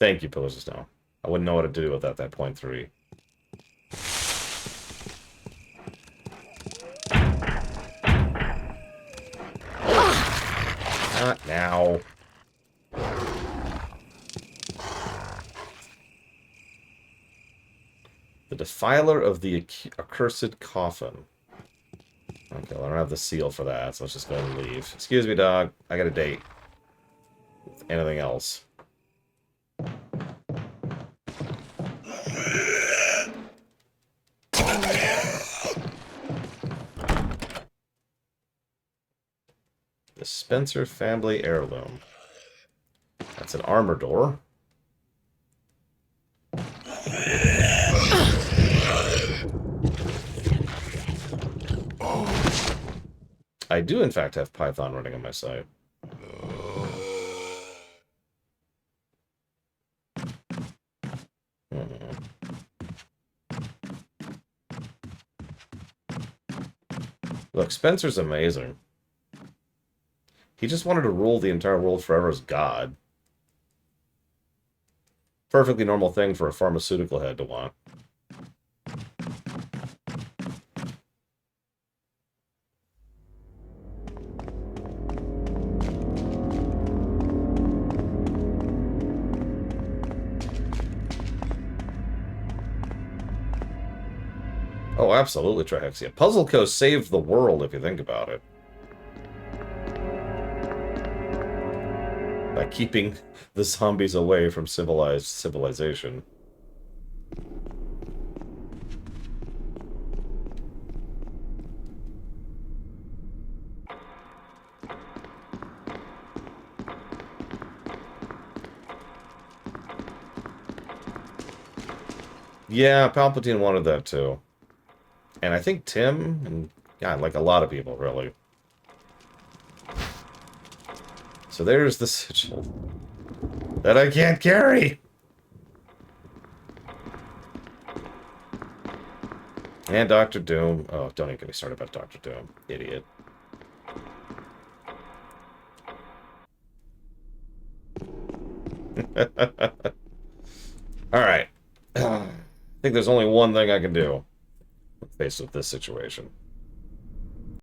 Thank you, Pillars of Snow. I wouldn't know what to do without that point 3. Not now. The Defiler of the Accursed Coffin. Okay, well, I don't have the seal for that, so let's just go ahead and leave. Excuse me, dog. I got a date. With anything else. The Spencer family heirloom. That's an armor door. I do, in fact, have Python running on my site. Look, Spencer's amazing. He just wanted to rule the entire world forever as God. Perfectly normal thing for a pharmaceutical head to want. Oh, absolutely, Trihexia. Puzzle Co. saved the world, if you think about it. By keeping the zombies away from civilized civilization. Yeah, Palpatine wanted that too. And I think Tim, and God, like a lot of people, really. So there's the sigil that I can't carry. And Dr. Doom. Oh, don't even get me started about Dr. Doom. Idiot. Alright. I think there's only one thing I can do faced with this situation.